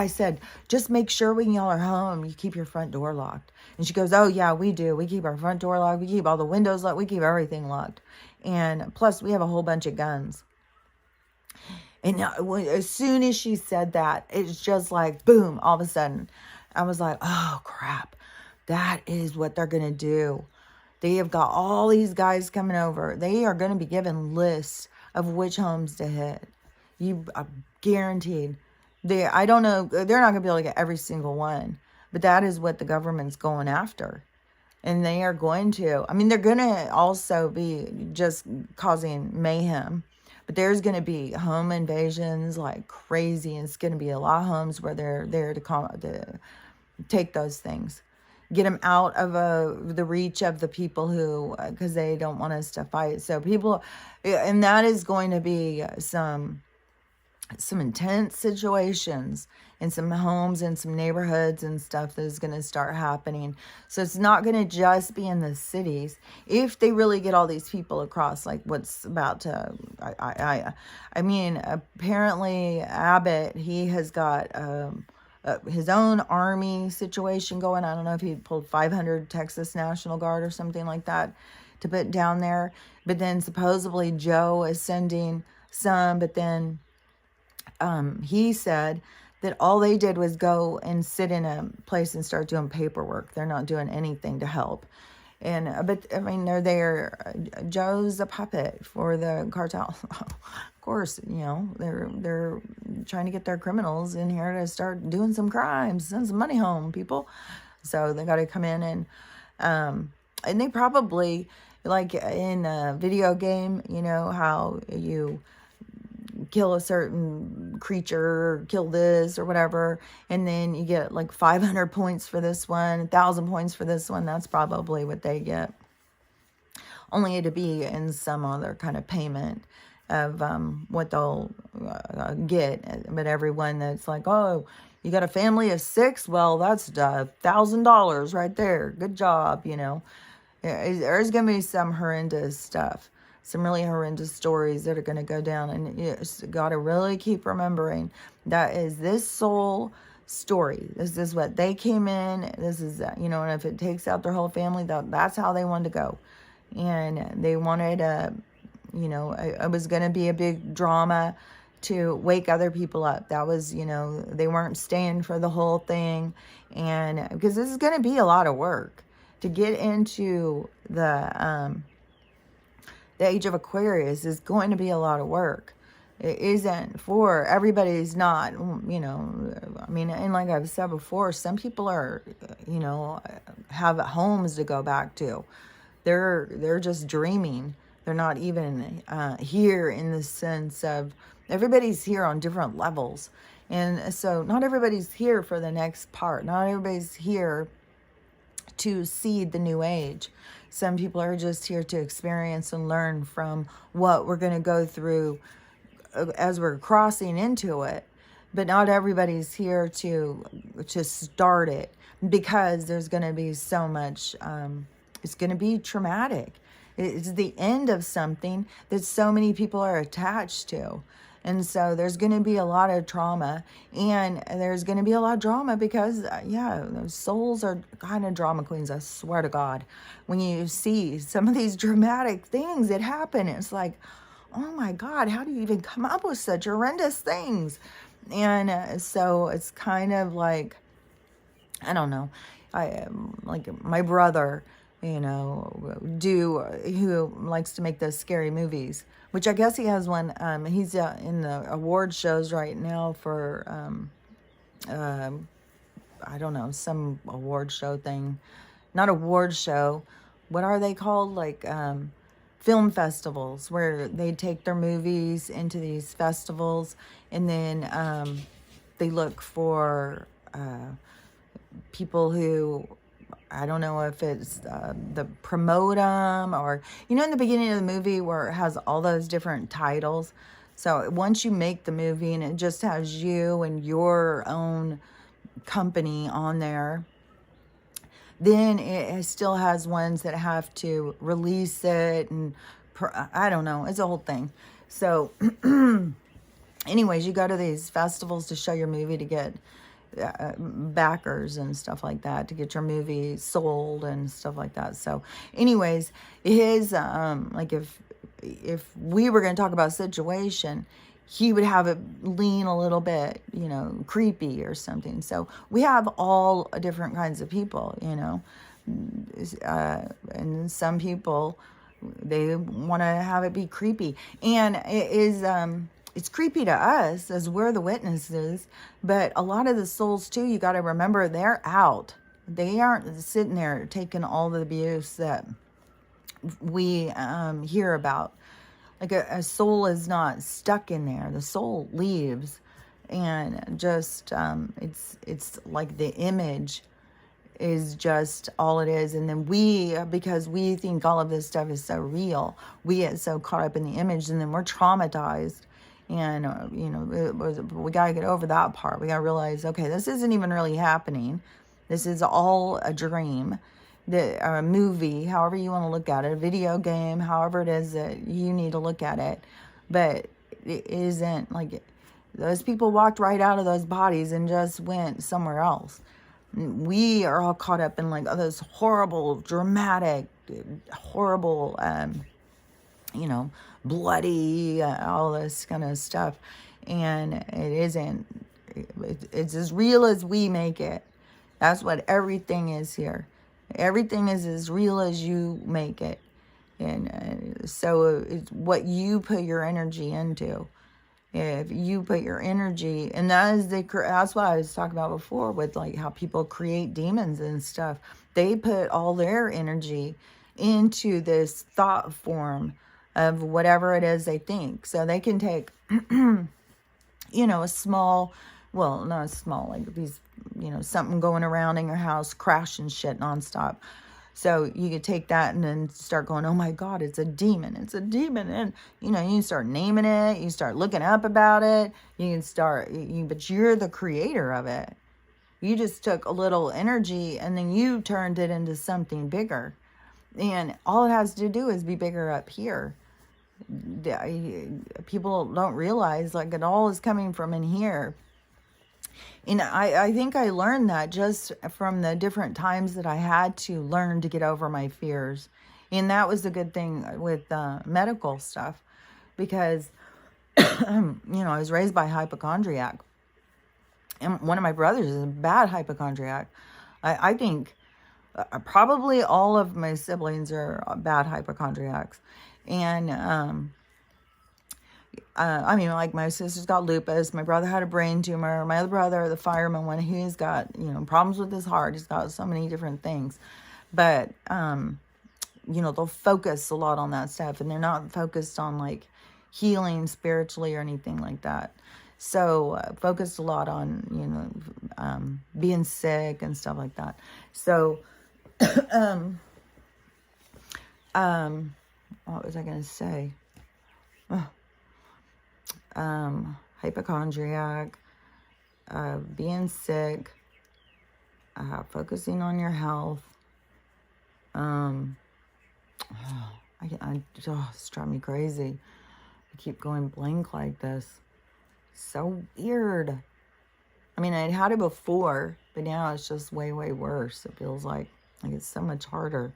[SPEAKER 1] said, just make sure when y'all are home, you keep your front door locked. And she goes, oh yeah, we do. We keep our front door locked. We keep all the windows locked. We keep everything locked. And plus we have a whole bunch of guns. And as soon as she said that, it's just like, boom, all of a sudden, I was like, oh crap, that is what they're going to do. They have got all these guys coming over. They are going to be given lists of which homes to hit. You are guaranteed. I don't know, they're not going to be able to get every single one, but that is what the government's going after. And they are going to, they're going to also be just causing mayhem, but there's going to be home invasions like crazy. And it's going to be a lot of homes where they're there to take those things, get them out of the reach of the people who, because they don't want us to fight. So people, and that is going to be some intense situations in some homes and some neighborhoods and stuff that is going to start happening. So it's not going to just be in the cities. If they really get all these people across, like what's about to, apparently Abbott, he has got his own army situation going. I don't know if he pulled 500 Texas National Guard or something like that to put down there. But then supposedly Joe is sending some, but then he said that all they did was go and sit in a place and start doing paperwork. They're not doing anything to help. And they're there. Joe's a puppet for the cartel. Of course, they're trying to get their criminals in here to start doing some crimes, send some money home, people. So they got to come in and they probably, like in a video game, how you kill a certain creature, kill this or whatever, and then you get like 500 points for this one, 1,000 points for this one. That's probably what they get, only to be in some other kind of payment of what they'll get. But everyone that's like, oh, you got a family of 6, well, that's $1,000 right there, good job. There's gonna be some horrendous stuff, some really horrendous stories that are going to go down. And you got to really keep remembering that is this soul story. This is what they came in. This is, and if it takes out their whole family, that's how they wanted to go. And they wanted, it was going to be a big drama to wake other people up. That was, they weren't staying for the whole thing. And because this is going to be a lot of work to get into the age of Aquarius is going to be a lot of work. It isn't for everybody's not, and like I've said before, some people are, have homes to go back to. They're just dreaming. They're not even here in the sense of everybody's here on different levels. And so not everybody's here for the next part. Not everybody's here to seed the new age. Some people are just here to experience and learn from what we're going to go through as we're crossing into it. But not everybody's here to start it, because there's going to be so much, it's going to be traumatic. It's the end of something that so many people are attached to. And so there's going to be a lot of trauma, and there's going to be a lot of drama because, those souls are kind of drama queens. I swear to God, when you see some of these dramatic things that happen, it's like, oh my God, how do you even come up with such horrendous things? And so it's kind of like, I don't know. Like my brother, who likes to make those scary movies, which I guess he has one. He's in the award shows right now for, I don't know, some award show thing. Not award show. What are they called? Like, film festivals where they take their movies into these festivals, and then they look for people who, I don't know if it's the promote them, or in the beginning of the movie where it has all those different titles. So once you make the movie and it just has you and your own company on there, then it still has ones that have to release it, and I don't know, it's a whole thing. So anyways, you go to these festivals to show your movie, to get backers and stuff like that, to get your movie sold and stuff like that. So anyways, his like, if we were going to talk about a situation, he would have it lean a little bit, creepy or something. So we have all different kinds of people, and some people, they want to have it be creepy, and it is it's creepy to us as we're the witnesses, but a lot of the souls too, you got to remember, they're out. They aren't sitting there taking all the abuse that we hear about. Like a soul is not stuck in there. The soul leaves, and just it's like the image is just all it is. And then because we think all of this stuff is so real, we get so caught up in the image, and then we're traumatized. And we got to get over that part. We got to realize, okay, this isn't even really happening. This is all a dream. A movie, however you want to look at it, a video game, however it is that you need to look at it. But it isn't like those people walked right out of those bodies and just went somewhere else. We are all caught up in like those horrible, dramatic, horrible, bloody, all this kind of stuff. And it isn't, it's as real as we make it. That's what everything is here. Everything is as real as you make it. And so it's what you put your energy into. If you put your energy, and that's what I was talking about before with like how people create demons and stuff. They put all their energy into this thought form of whatever it is they think. So they can take, a small, well, not small, like these, something going around in your house, crashing shit nonstop. So you could take that and then start going, oh my God, it's a demon. It's a demon. And, you can start naming it. You start looking up about it. You can start, but you're the creator of it. You just took a little energy and then you turned it into something bigger. And all it has to do is be bigger up here. People don't realize like it all is coming from in here. And I think I learned that just from the different times that I had to learn to get over my fears. And that was a good thing with medical stuff, because, I was raised by a hypochondriac. And one of my brothers is a bad hypochondriac. I think probably all of my siblings are bad hypochondriacs. And, like my sister's got lupus. My brother had a brain tumor. My other brother, the fireman one, he's got, problems with his heart. He's got so many different things. But, they'll focus a lot on that stuff. And they're not focused on, like, healing spiritually or anything like that. So, focused a lot on, being sick and stuff like that. So, what was I going to say? Hypochondriac, being sick, focusing on your health. It's driving me crazy. I keep going blank like this. So weird. I mean, I'd had it before, but now it's just way, way worse. It feels like it's so much harder.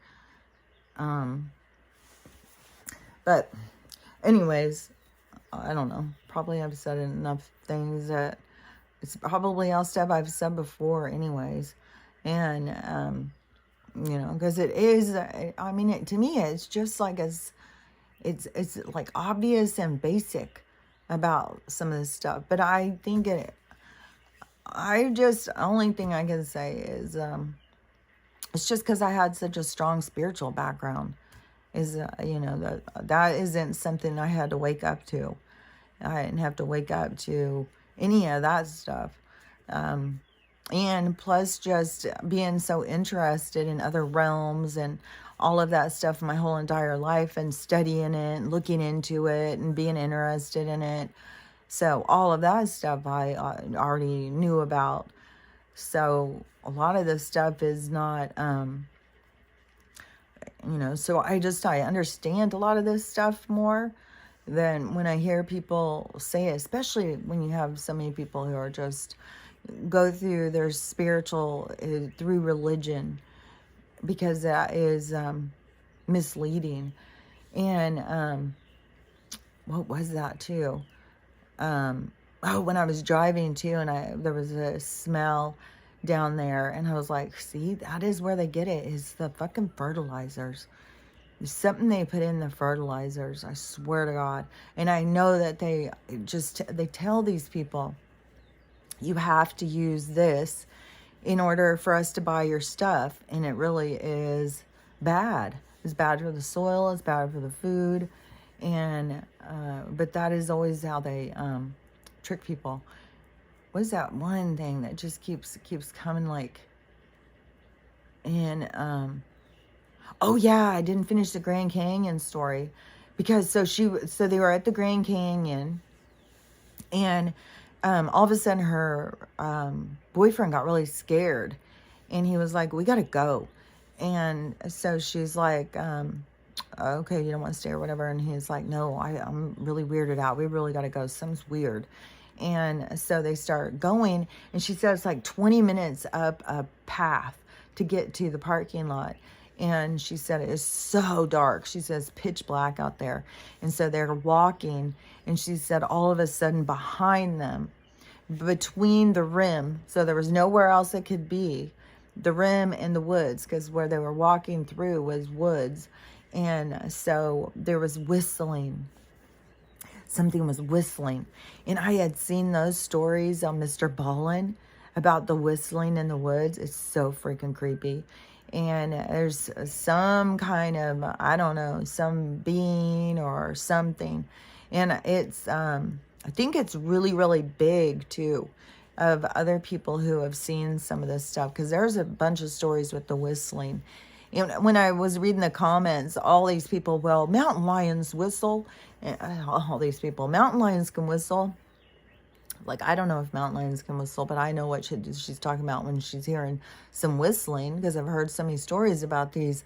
[SPEAKER 1] But anyways, I don't know. Probably I've said enough things that it's probably all stuff I've said before anyways. And, because it is, I mean, to me, it's just like it's like obvious and basic about some of this stuff. But I think only thing I can say is, it's just because I had such a strong spiritual background is, that isn't something I had to wake up to. I didn't have to wake up to any of that stuff. And plus just being so interested in other realms and all of that stuff my whole entire life, and studying it and looking into it and being interested in it. So all of that stuff I already knew about. So a lot of this stuff is not, so I understand a lot of this stuff more than when I hear people say it, especially when you have so many people who are just go through their spiritual through religion, because that is misleading. And what was that too? When I was driving too, and there was a smell down there, and I was like, see, that is where they get it, is the fucking fertilizers. There's something they put in the fertilizers, I swear to God. And I know that they tell these people, you have to use this in order for us to buy your stuff. And it really is bad. It's bad for the soil. It's bad for the food. And, but that is always how they, trick people. What is that one thing that just keeps coming, like, and, oh yeah, I didn't finish the Grand Canyon story, because so they were at the Grand Canyon, and all of a sudden her boyfriend got really scared, and he was like, we gotta go. And so she's like, okay, you don't want to stay or whatever. And he's like, no, I'm really weirded out. We really gotta go. Something's weird. And so they start going, and she said it's like 20 minutes up a path to get to the parking lot. And she said it is so dark. She says pitch black out there. And so they're walking, and she said all of a sudden behind them, between the rim, so there was nowhere else it could be, the rim and the woods, because where they were walking through was woods. And so there was whistling. Something was whistling. And I had seen those stories on Mr. Ballin about the whistling in the woods. It's so freaking creepy. And there's some kind of, I don't know, some being or something. And it's, I think it's really, really big too, of other people who have seen some of this stuff. Because there's a bunch of stories with the whistling. And when I was reading the comments, all these people, well, mountain lions whistle. And all these people, mountain lions can whistle. Like, I don't know if mountain lions can whistle, but I know what she's talking about when she's hearing some whistling, because I've heard so many stories about these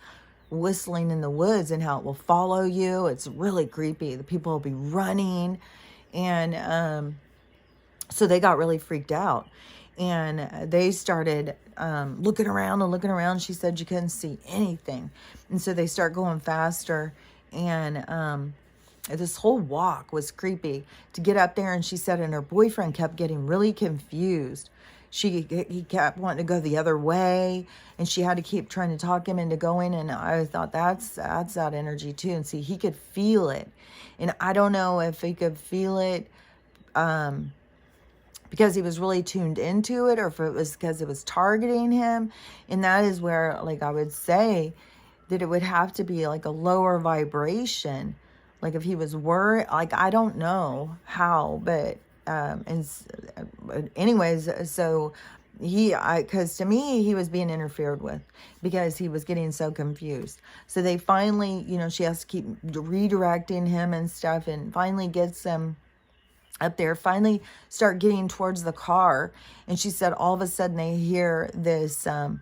[SPEAKER 1] whistling in the woods and how it will follow you. It's really creepy. The people will be running. And so they got really freaked out. And they started looking around and looking around. She said you couldn't see anything. And so they start going faster. And this whole walk was creepy to get up there. And she said, and her boyfriend kept getting really confused. He kept wanting to go the other way, and she had to keep trying to talk him into going. And I thought that's that energy too. And see, he could feel it. And I don't know if he could feel it because he was really tuned into it, or if it was because it was targeting him. And that is where, like, I would say that it would have to be like a lower vibration. Like if he was worried, like, I don't know how, but, anyways, so because to me, he was being interfered with because he was getting so confused. So they finally, she has to keep redirecting him and stuff, and finally gets him up there, finally start getting towards the car. And she said all of a sudden they hear this, it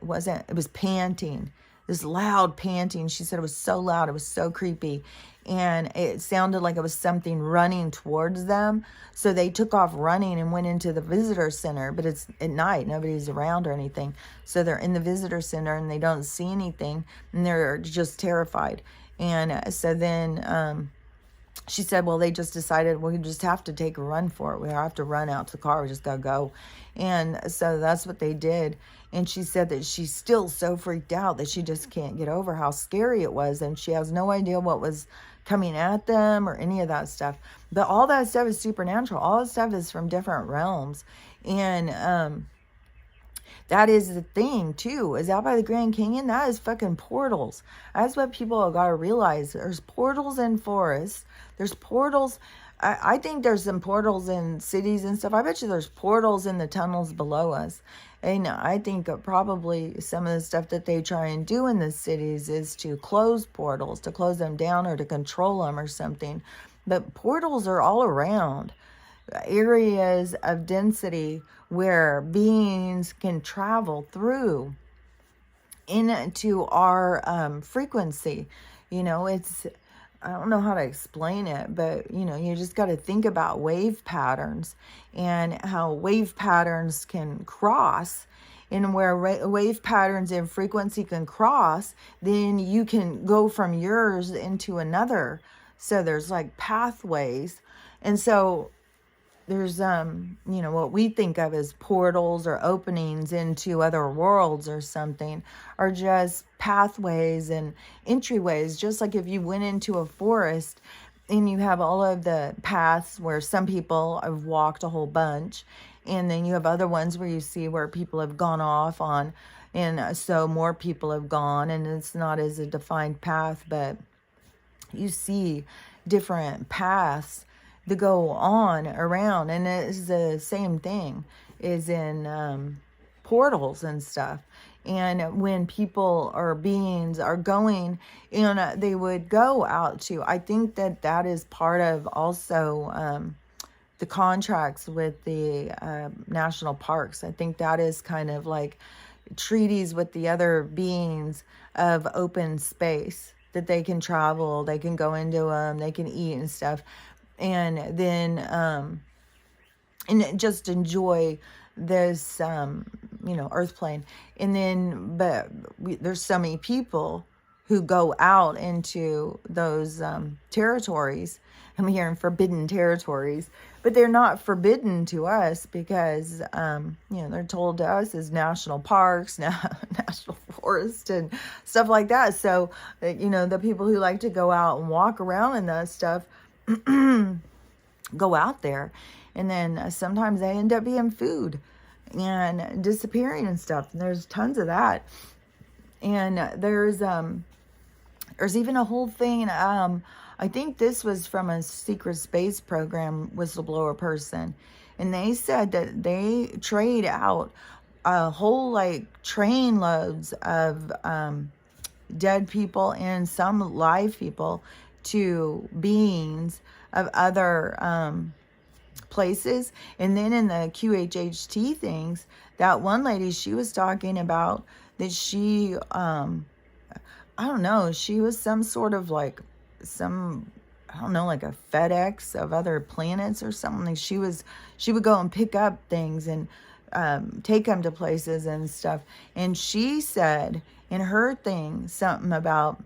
[SPEAKER 1] was panting. This loud panting. She said it was so loud. It was so creepy. And it sounded like it was something running towards them. So they took off running and went into the visitor center. But it's at night. Nobody's around or anything. So they're in the visitor center and they don't see anything. And they're just terrified. And so then she said, well, they just decided we just have to take a run for it. We have to run out to the car. We just got to go. And so that's what they did. And she said that she's still so freaked out that she just can't get over how scary it was. And she has no idea what was coming at them or any of that stuff. But all that stuff is supernatural. All that stuff is from different realms. And that is the thing too, is out by the Grand Canyon, that is fucking portals. That's what people have got to realize. There's portals in forests. There's portals. I think there's some portals in cities and stuff. I bet you there's portals in the tunnels below us. And I think probably some of the stuff that they try and do in the cities is to close portals, to close them down or to control them or something. But portals are all around. Areas of density where beings can travel through into our frequency. You know, it's, I don't know how to explain it, but, you know, you just got to think about wave patterns and how wave patterns can cross. And where wave patterns and frequency can cross, then you can go from yours into another. So there's like pathways. And so there's, you know, what we think of as portals or openings into other worlds or something are just pathways and entryways. Just like if you went into a forest and you have all of the paths where some people have walked a whole bunch, and then you have other ones where you see where people have gone off on, and so more people have gone, and it's not as a defined path, but you see different paths to go on around, and it's the same thing is in portals and stuff. And when people or beings are going, and they would go out to, I think that that is part of also the contracts with the national parks. I think that is kind of like treaties with the other beings of open space, that they can travel, they can go into them, they can eat and stuff. And then and just enjoy this you know, earth plane. And then but there's so many people who go out into those territories. I'm hearing forbidden territories, but they're not forbidden to us because you know, they're told to us as national parks, national forest and stuff like that. So you know, the people who like to go out and walk around in that stuff go out there, and then sometimes they end up being food and disappearing and stuff. And there's tons of that. And there's even a whole thing. I think this was from a secret space program whistleblower person, and they said that they trade out a whole like train loads of dead people and some live people to beings of other places. And then in the QHHT things, that one lady, she was talking about that she I don't know, she was some sort of like I don't know, like a FedEx of other planets or something. She would go and pick up things and take them to places and stuff. And she said in her thing something about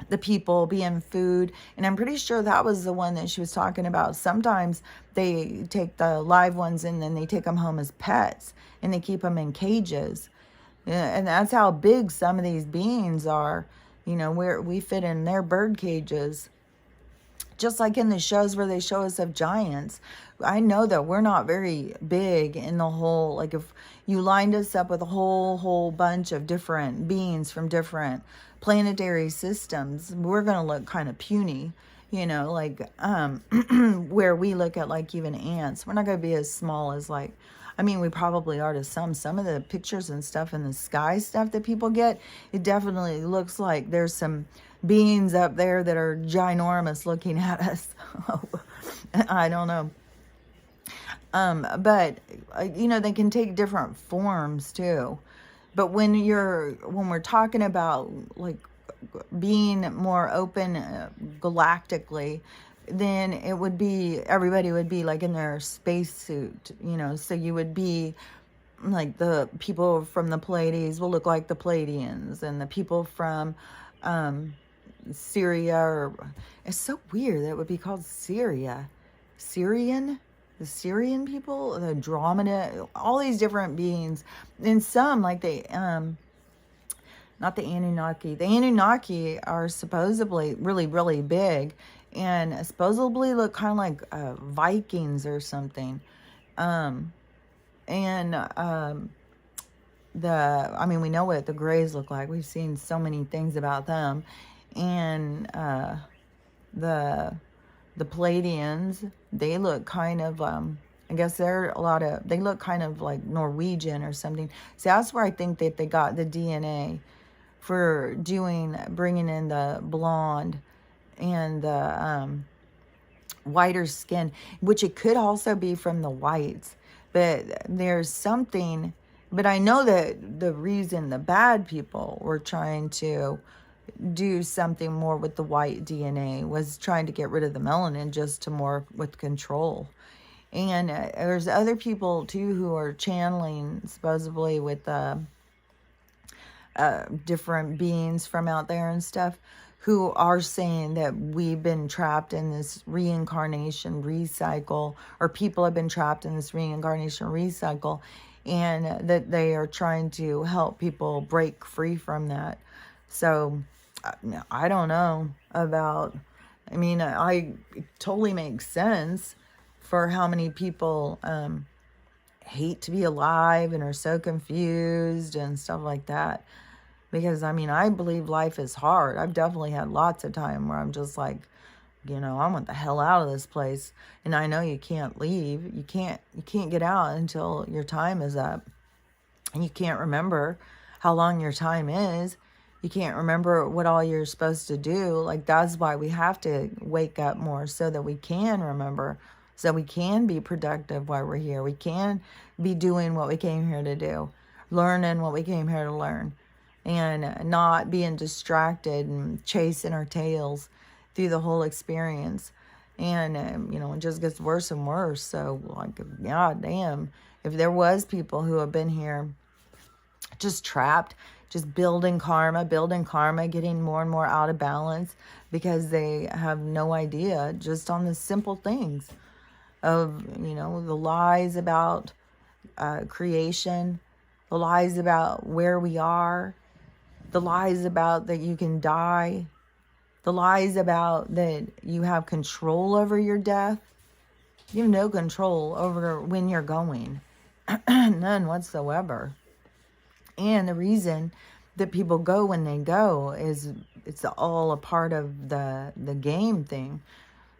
[SPEAKER 1] the people being food, and I'm pretty sure that was the one that she was talking about. Sometimes they take the live ones and then they take them home as pets and they keep them in cages. And that's how big some of these beings are. You know, we fit in their bird cages. Just like in the shows where they show us of giants. I know that we're not very big in the whole, like if you lined us up with a whole bunch of different beings from different planetary systems, we're going to look kind of puny, you know, like where we look at like even ants. We're not going to be as small as like, I mean, we probably are to some of the pictures and stuff in the sky stuff that people get. It definitely looks like there's some beings up there that are ginormous looking at us. I don't know. But you know, they can take different forms too. But when we're talking about like being more open galactically, then it would be, everybody would be like in their spacesuit, you know, so you would be like the people from the Pleiades will look like the Pleiadians, and the people from Syria, or it's so weird that it would be called Syria. Syrian, the Syrian people, the Andromeda, all these different beings. And some, like not the Anunnaki. The Anunnaki are supposedly really, really big and supposedly look kind of like Vikings or something. Um, and I mean, we know what the Greys look like. We've seen so many things about them. And the Palladians, they look kind of, I guess they look kind of like Norwegian or something. So that's where I think that they got the DNA for bringing in the blonde and the whiter skin, which it could also be from the whites. But there's something, but I know that the reason the bad people were trying to do something more with the white DNA was trying to get rid of the melanin just to more with control. And there's other people too who are channeling supposedly with different beings from out there and stuff, who are saying that we've been trapped in this reincarnation recycle, or people have been trapped in this reincarnation recycle, and that they are trying to help people break free from that. So I don't know about, I mean, it totally makes sense for how many people hate to be alive and are so confused and stuff like that. Because, I mean, I believe life is hard. I've definitely had lots of time where I'm just like, I want the hell out of this place. And I know you can't leave. You can't get out until your time is up. And you can't remember how long your time is. You can't remember what all you're supposed to do. Like, that's why we have to wake up more, so that we can remember, so we can be productive while we're here. We can be doing what we came here to do, learning what we came here to learn, and not being distracted and chasing our tails through the whole experience. And, it just gets worse and worse. So, like, god damn, if there was people who have been here just trapped, just building karma, getting more and more out of balance because they have no idea just on the simple things of, the lies about creation, the lies about where we are, the lies about that you can die, the lies about that you have control over your death. You have no control over when you're going. None whatsoever. And the reason that people go when they go is it's all a part of the game thing.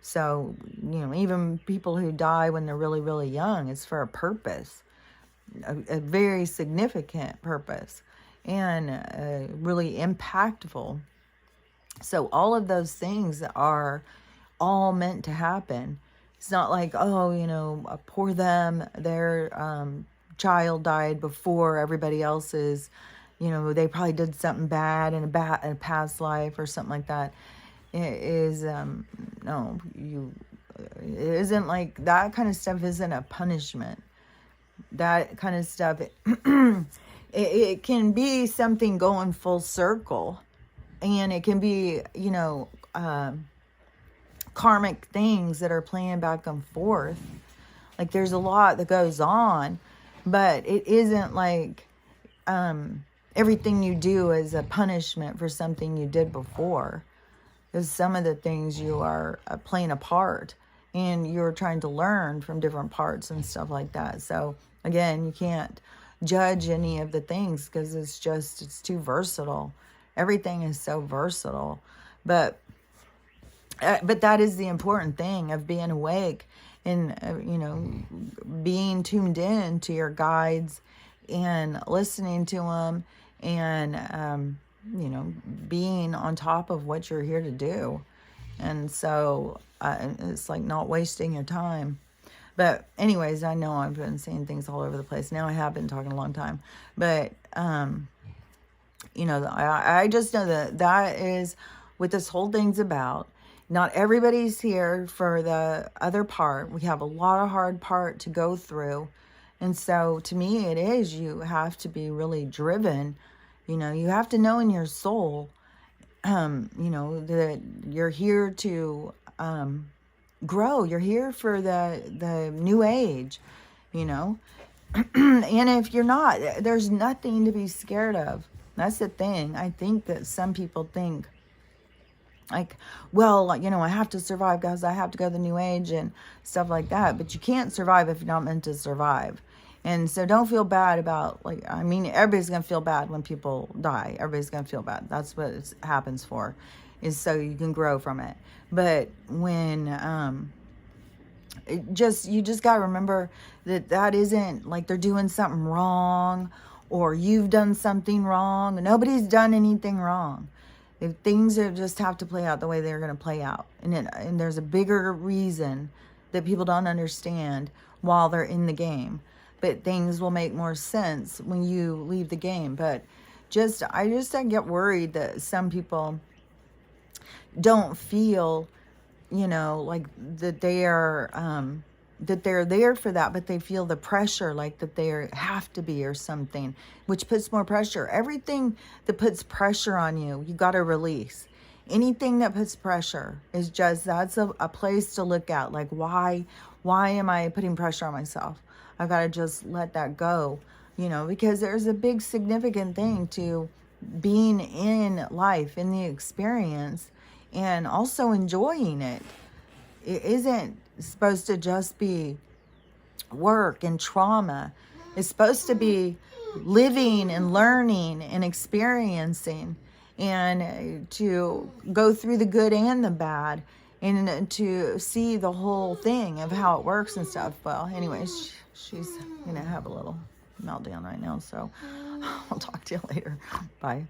[SPEAKER 1] So, even people who die when they're really, really young, it's for a purpose, a very significant purpose, and really impactful. So all of those things are all meant to happen. It's not like, poor them, their child died before everybody else's, they probably did something bad in a past life or something like that. It is, no, it isn't like, that kind of stuff isn't a punishment. That kind of stuff, it can be something going full circle, and it can be, karmic things that are playing back and forth. Like, there's a lot that goes on, but it isn't like everything you do is a punishment for something you did before. Because some of the things you are playing a part, and you're trying to learn from different parts and stuff like that. So again, you can't judge any of the things because it's too versatile. Everything is so versatile. But that is the important thing of being awake and, being tuned in to your guides and listening to them, and, being on top of what you're here to do. And so it's like not wasting your time. But anyways, I know I've been saying things all over the place. Now I have been talking a long time. But, I just know that is what this whole thing's about. Not everybody's here for the other part. We have a lot of hard part to go through. And so to me, it is, you have to be really driven. You have to know in your soul You know, that you're here to grow. You're here for the new age, you know. And if you're not, there's nothing to be scared of. That's the thing. I think that some people think, like, well, you know, I have to survive because I have to go to the new age and stuff like that. But you can't survive if you're not meant to survive. And so don't feel bad about, like, I mean, everybody's going to feel bad when people die. Everybody's going to feel bad. That's what it happens for, is so you can grow from it. But when, you just got to remember that isn't like they're doing something wrong or you've done something wrong. Nobody's done anything wrong. If things just have to play out the way they're going to play out. And there's a bigger reason that people don't understand while they're in the game. But things will make more sense when you leave the game. But I get worried that some people don't feel, you know, like that they're there for that, but they feel the pressure, like that they have to be or something, which puts more pressure. Everything that puts pressure on you, you got to release. Anything that puts pressure is just, that's a place to look at. Like, why am I putting pressure on myself? I've got to just let that go, you know, because there's a big significant thing to being in life, in the experience, and also enjoying it. It isn't supposed to just be work and trauma. It's supposed to be living and learning and experiencing, and to go through the good and the bad, and to see the whole thing of how it works and stuff. Well, anyways, she's gonna have a little meltdown right now, so I'll talk to you later. Bye.